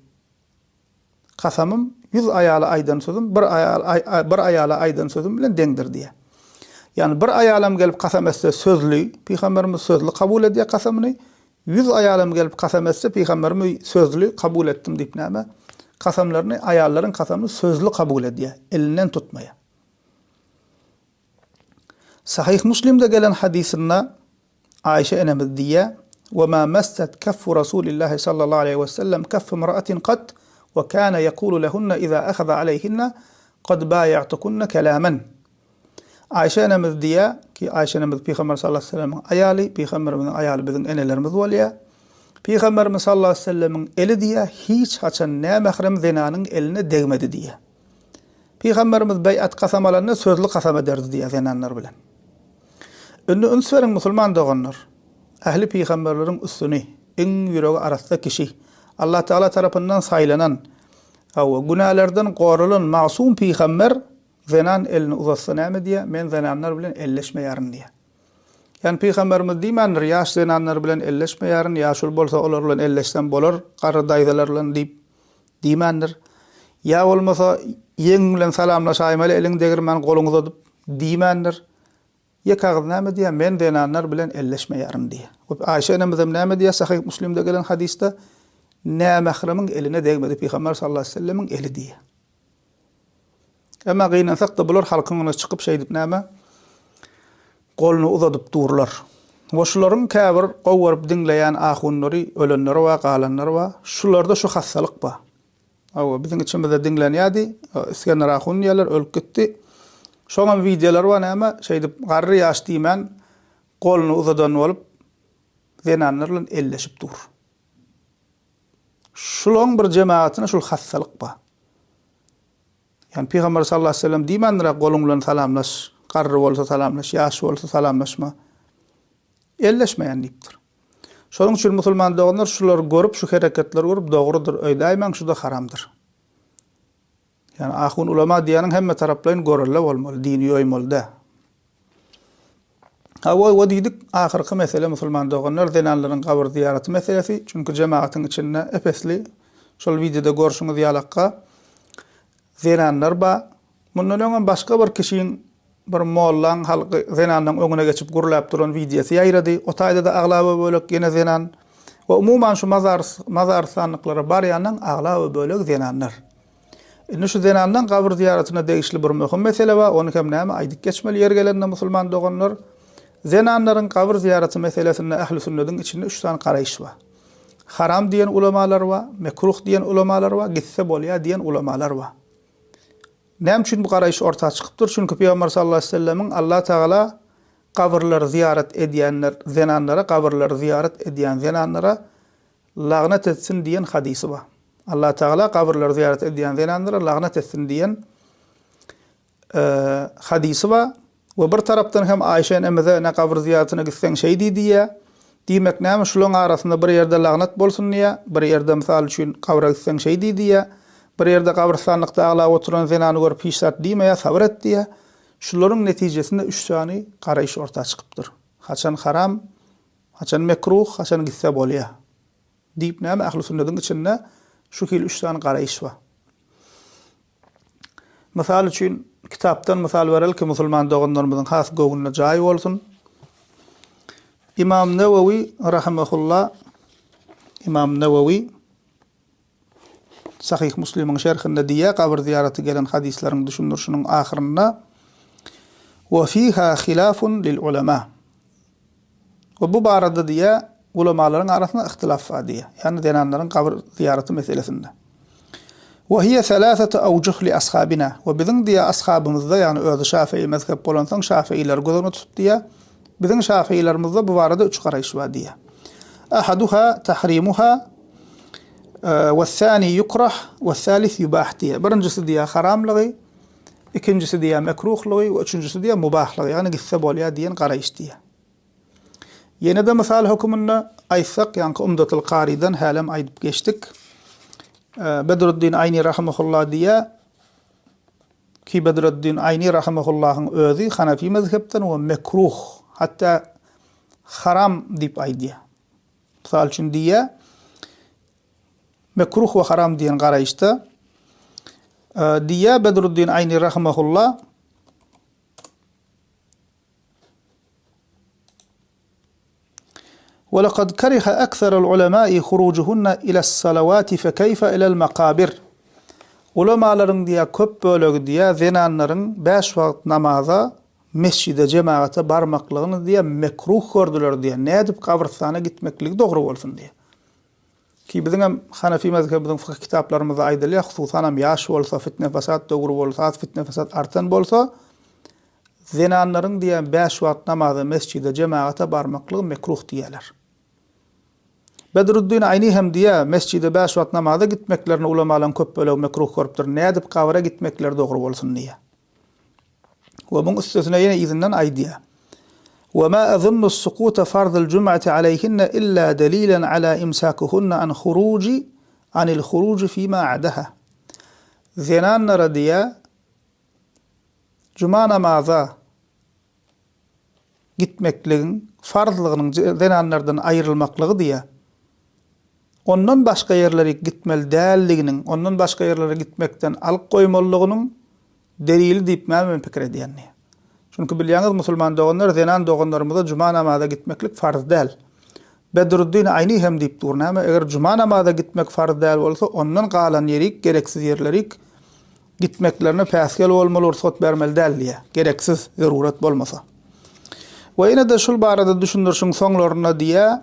Kasamym 100 ayaly aýdan sözüm, bir ayaly aýdan sözüm bilen deňdir diýe. Yani bir ayalam gelip kasam etse sözlü, Peygamberimiz sözlü kabul ediyor kasamını. 100 ayalam gelip kasam etse Peygamberimiz sözlü kabul ettim deyip näme? Kasamlarını, ayalların kasamını sözlü kabul ediyor. Elinden tutmaya. Sahih Müslim'de gelen hadisinde Ayşe enemiz diye وَمَا مَسَّتْ كَفُّ رَسُولِ اللّٰهِ صَلَّى اللّٰهُ عَلَيْهِ وَسَلَّمْ كَفُّ مْرَأَةٍ قَطْ وَكَانَ يَقُولُ لَهُنَّ إِذَا أَخَذَ عَلَيْهِنَّ قَدْ بَايَعْتُكُنَّ كَلَامًا. Ayşe enemiz diye ki Ayşe enemiz Peygamber sallallahu aleyhi ve sellem'in ayali, Peygamberimizin ayali bizim enelerimiz bolya. Peygamberimiz sallallahu aleyhi ve sellem'in eli diye hiç haçan ne mehrem zinanın eline değmedi diye. Peygamberimiz beyat kasamalarına sözlü kasam ederdi diye zinanlar bilen. Ünlü ünsverin musulman doğanlar, ehli peygamberlerin üstünü, en yüreği arasında kişi, Allah Teala tarafından saylanan, günahlardan qorulan masum peygamber, zenan elini uzatsın näme diye, men zenanlar bilen elleşmeýärin diye. Yani Peygamberimiz diýmändir, ýaş zenanlar bilen elleşmeýärin, ýaşul bolsa olar bilen elleşsen bolar, garry daýzalar bilen diýmändir. Ýa bolmasa ýeň bilen salamlaşaýmaly, eliň degirmen goluňy uzatyp diýmändir. Ýekagyd näme diýe, men zenanlar bilen elleşmeýärin diye. Ayşe enemizem näme diýe, Sahih Müslim'de gelen hadiste, nä mehremiň eline degmedi Peygamber sallallahu aleyhi ve sellem'in eli diye. Ama gynansak da bular halkyňyna çykyp şeýdip näme? Goluny uzadyp durlar. Şolaryň käbir gowwaryp diňleýän ahunlary, ölenleri we galanlary we şularda şu hassalyk bar. Biziň içimizde diňlenýärdi, İskender ahun ýalar ölüp gitdi. Şoňam videolar we näme şeýdip garry ýaş diýmän goluny uzadan bolup zenanlar bilen elleşip dur. Şulaň bir jemaatyna şul hassalyk bar. Yani Peygamber sallallahu aleyhi ve sellem diýmändir, goluň bilen salamlaş, garry bolsa salamlaş, ýaş bolsa salamlaşma. Elleşmeýän diýipdir. Şonuň üçin musulman doganlar şular görüp, şu hereketleri görüp dogrudur, öýdäýmän şuda haramdyr. Yani ahun ulama diýäniň hemme taraplaryn görülle bolmaly, dini ýoýmaly. Hawa diýdik, ahyrky mesele musulman doganlar zenanlaryň kabr ziýarety meselesi, çünki jemaatyň içinde epesli şol videoda görüşiňiz ýalakka zenanlar ba. Mundan öňe başga bir kişiň bir mollan halky zenanyň öňüne geçip gurulap duran videosy ýaýrady. O taýda da aglaba bölek gene zenan we umuman şu mazar sanlyklara barýanyň aglaba bölek zenanlar. Indi şu zenandan kabr ziyaretine degişli bir möhüm mesele we onu hem näme aýdyp geçmeli yer gelende musulman doganlar zenanlaryň kabr ziyareti meselesinde ähli sünnetin içinde 3 tane garaýyş bar. Haram diýen ulamalar bar, mekruh diýen ulamalar bar, gitse bolýa diýen ulamalar bar. Näme üçin bu garaýyş ortaga çykypdyr? Çünki Peygamber sallallahu aleyhi ve sellem'in Allah Teala kabrlar ziyaret edýänler, zenanlara kabrlar ziyaret edýän zenanlara lagnet etsin diýen hadisi bar. Allah Teala kabrlar ziyaret edýän zenanlara lagnet etsin diýen hadisi bar. We bir tarapdan hem Ayşe enemize ne kabr ziyaretine gitsen şeýdi diýe. Diýmek näme şulaň arasynda bir ýerde lagnet bolsun diýe, bir ýerde misal üçin kabra gitsen şeýdi diýe. Bir ýerde kabirstanlykda agla oturan zenany görüp hiçsat diýmeýär, sabr et diýe. Şularyň netijesinde 3 tane garaýyş ortaga çykypdyr. Haçan haram, haçan mekruh, haçan gitse bolýa. Diýip näme ähli sünnetiň içinde şu kil 3 tane garaýyş bar. Misal üçin kitapdan misal berelki musulman doganlarymyzyň has göwüne jaý bolsun. İmam Nevevi rahimahullah, İmam Nevevi Sahih Müslim'in şerhinde diýe kabr ziyareti gelen hadisleriň düşünürşüniň ahyrynda ve fiha khilafun lil ulama. Ve bu barada diýe ulamalaryň arasynda ihtilaf bar diýe. Yani zenanlaryň kabr ziyareti meselesinde. Ve hiye thalathatu awjuh li ashabina. Ve biziň diýe ashabymyzda yani özü Şafii mezhep bolansaň Şafiiler gözüne tutup diýe. Biziň Şafiilerimizde bu barada 3 garaýyş bar diýe. Ahaduha tahrimuha والثاني يكره والثالث يباح diye. Birincisi diye haramlığı, ikincisi diye mekruhlığı ve üçüncüsü diye mubahlığı. Yani gitse bolýa diyen garaýyş diye. Yine de misal hükümünde aysak yani Umdatul Qari'den halem aýdyp geçtik. Bedruddin Ayni rahimahullah diye ki Bedruddin Ayni rahimahullah'ın özü Hanefi mezhepten ve mekruh hatta haram diýip aýdy. Misal üçin diye mekruh ve haram diyen garaýyşda Diýä Bedruddin Ayni rahimahullah وَلَقَدْ كَرِهَ أَكْثَرُ الْعُلَمَاءِ خُرُوجُهُنَّ إِلَى الصَّلَوَاتِ فَكَيْفَ إِلَى الْمَقَابِرِ Ulamaların diye köp bölegi diye zenanların 5 wagt namaza mescide cemaate barmaklygyny diye mekruh gördüler diye. Nädip kabristana gitmeklik dogry bolsun diye. Ki bizim hem Hanefi mezhebimiň fıkıh kitaplarymyzda aýdylýar, hususan hem ýaş bolsa, fitne fesat dogry bolsa, fitne fesat artan bolsa, zenanların diye 5 wagt namaza mescide cemaate barmaklygy mekruh diýerler. Bedruddin Ayni hem diye mescide 5 wagt namaza gitmeklerini ulamalan köp bölegi mekruh görüpdir. Nädip kabra gitmekler dogry bolsun diye. Ve bunun üstesine yine izinden aýdýar. وما أظن السقوط فرض الجمعة عليهن إلا دليلا على إمساكهن عن الخروج فيما عدها. Zenanlara diye cuma namaza gitmekliğin farzlygynyň zenanlardan aýrylmaklygy diye ondan başga yerlere gitmeli dälliginiň, ondan başga yerlere gitmekden alyp goýmalygynyň delili diýip men pikir edýänni. Çünkü bilýäňiz musulman doganlar zenan doganlarymyza cuma namaza gitmeklik farz däl. Bedruddin Ayni hem diýip dur, näme eger cuma namaza gitmek farz däl bolsa, ondan galan ýerik, gereksiz ýerlerik gitmeklerine päsgel bolmaly, ruhsat bermeli däl diýe. Gereksiz zarurat bolmasa. Ve ine de şul barada düşündürşüň soňlaryna diýe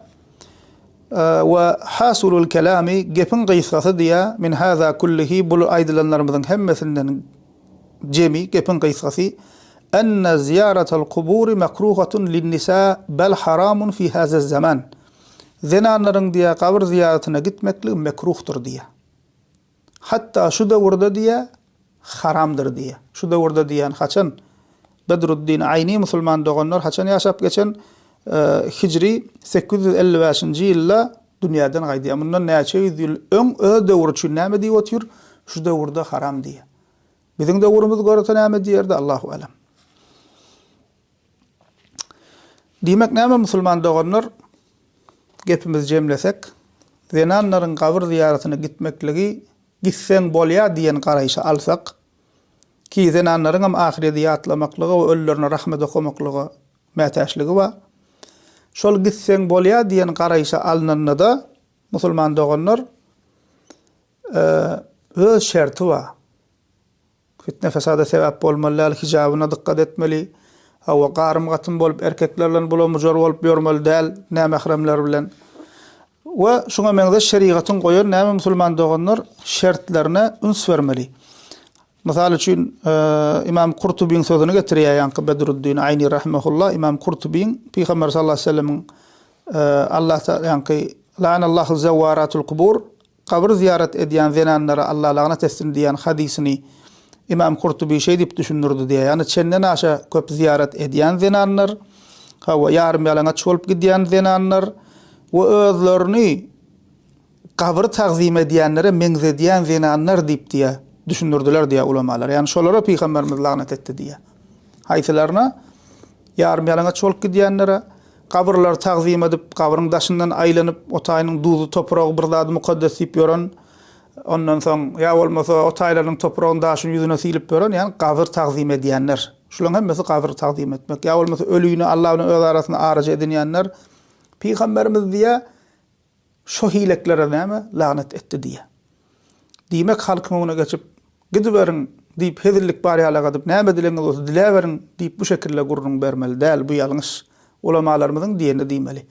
ve hasulul kelami gepin gysgasy diýe min haza kullihi bul aýdylanlarymyzyň hemmesinden jemi gepin gysgasy أن زيارة القبور مكروهة للنساء بل حرام في هذا الزمان. Zenanların diye kabir ziyaretine gitmeklik mekruhtur diye. Hatta şu döwürde diye haramdır diye. Şu döwürde diýen haçan Bedruddin Ayni musulman doganlar haçan ýaşap geçen Hicri 855-nji ýylda dünýäden gaýdy. Mundan näçe ýyl öň döwür üçin näme diýip otur? Şu döwürde haram diye. Biziň döwürimiz görete näme diýerdi? Allahu alam. Diýmek näme musulman doganlar gepimiz jemlesek, zenanlaryň kabir ziyaretine gitmekligi gitsen bolýar diýen garaýşy alsak, ki zenanlaryň hem ahirete ýatlamaklygy we öllerine rahmet okumaklygy mätäşligi we şol gitsen bolýar diýen garaýşy alnanda da musulman doganlar öz şerti we fitne fesada sebäp bolmaly, hijabyna dikkat etmeli. Hawa garym gatym bolup erkeklerle bulamujor bolup ýörmeli däl, näme mahremler bilen. We şoňa meňde şeriatyň goýan näme musulman doganlar şertlerine üns bermeli. Mysal üçin İmam Qurtubiň sözüni getirýär ýa-ni Bedruddin Ayni rahimahullah. İmam Qurtubiň Peýgamber sallallahu aleyhi ve sellem Allah ýa-ni la'anallahu zawaratul qubur kabir ziyaret edýän zenanlara Allah laňat etsin diýen hadisini İmam Qurtubi şey diýip düşünürdi diye. Yani çenden aşa köp ziyaret edýän zenanlar, hawa ýarym ýalaňa çolup gidýän zenanlar we özlerini kabir tagzim edýänlere meňzedýän zenanlar diýip diye düşünürdiler diye ulamalar. Yani şolara Peýgamberimiz laňat etdi diye. Haýsylaryna ýarym ýalaňa çolup gidýänlere kabirler tagzim edip kabiryň daşyndan aýlanyp otaýynyň duzy topragy bir zat mukaddes diýip ýören. Ondan soň ýa bolmasa o taýlaryň toprağynda daşyň ýüzüne silip ýören, ýani kabir tagzim edýänler. Şulaň hemmesi kabir tagzim etmek. Ýa bolmasa ölüýüni Allah bilen öz arasyna araja edýänler Peýgamberimiz diýe şo hileklere näme lanet etdi diýe. Diýmek halkyň ona geçip gidiberin diýip hezillik bar ýalaga diýip näme dileňiz bolsa diläberin diýip bu şekilde gurrun bermeli däl, bu ýalňyş. Ulamalarymyzyň diýeni diýmeli.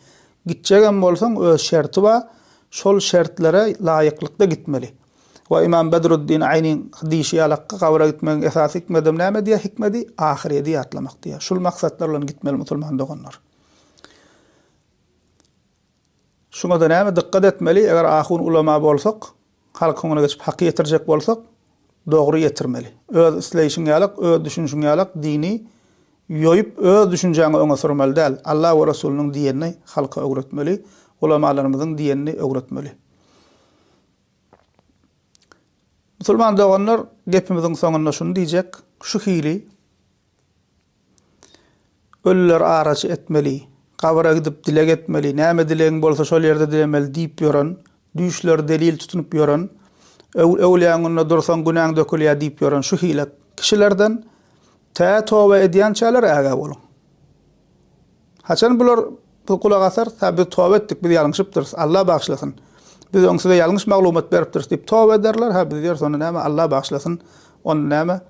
Gitjegen bolsaň öz şerti we şol şertlere laýyklykda gitmeli. Ve İmam Bedruddin Ayni hadisi ýalakka kabra gitmeň esasy hikmedem näme diýe? Hikmedi ahireti ýatlamak diýe. Şol maksatlarla gitmeli musulman doganlar. Şoňa da näme dikkat etmeli? Eger ahun ulama bolsak, halkyň ona geçip hak ýetirjek bolsak, dogry ýetirmeli. Öz isleýişiň ýalak, öz düşünşiň ýalak dini ýoýup öz düşünjäňi öňe sürmeli däl. Allah we Rasulüniň diýenini halka öwretmeli. Ulamalarymyzyň diýenini öwretmeli. Musulman doganlar gepimiziň soňunda şunu diýjek, şu hili ölüler araçy etmeli, kabra gidip dilek etmeli, näme dilegiň bolsa şol ýerde dilemeli diýip ýören, düýüşler delil tutunup ýören Öwliýäňynda dursan günäň dökülýär diýip ýören şu hile kişilerden tä toba edýän çäler äge bolun. Haçan bular kulak asar, tabi toba etdik, biz ýalňyşypdyrys, Allah bagşlasyn. Biz öňsüde ýalňyş maglumat beripdiris diýip toba ederler, ha biz diýer sonra näme Allah bagşlasyn, on näme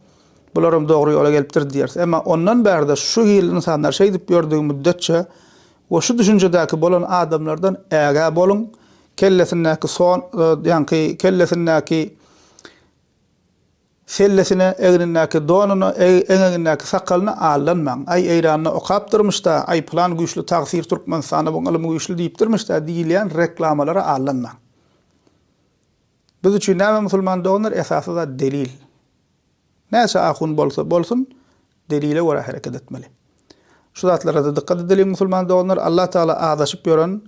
bularym dogry ýola gelipdir diýeriz. Emma ondan bärde şu hil insanlar şey diýip ýördüğü müddetçe o şu düşünjedäki bolan adamlardan äge bolun. Kellesindäki son ýa-ni kellesindäki sellesine, egnindäki donuna, eňegindäki sakalyna allanmaň. Ay eýranyna okapdyrmyş-da, ay plan güýçli tagsir Türkmenistana bu alymy güýçli diýipdirmiş-da diýilýän reklamalara allanmaň. Biz üçin näme musulman doganlar esasy da delil. Näçe ahun bolsa bolsun, delile görä hereket etmeli. Şu zatlara da dikkat edelim musulman doganlar. Allah Taala adaşyp ýören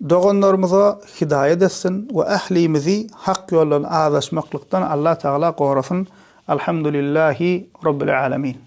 doganlarymyza hidayet etsin we ahlimizi hak ýoldan adaşmaklykdan Allah Taala gorasyn. Elhamdülillahi Rabbil alamin.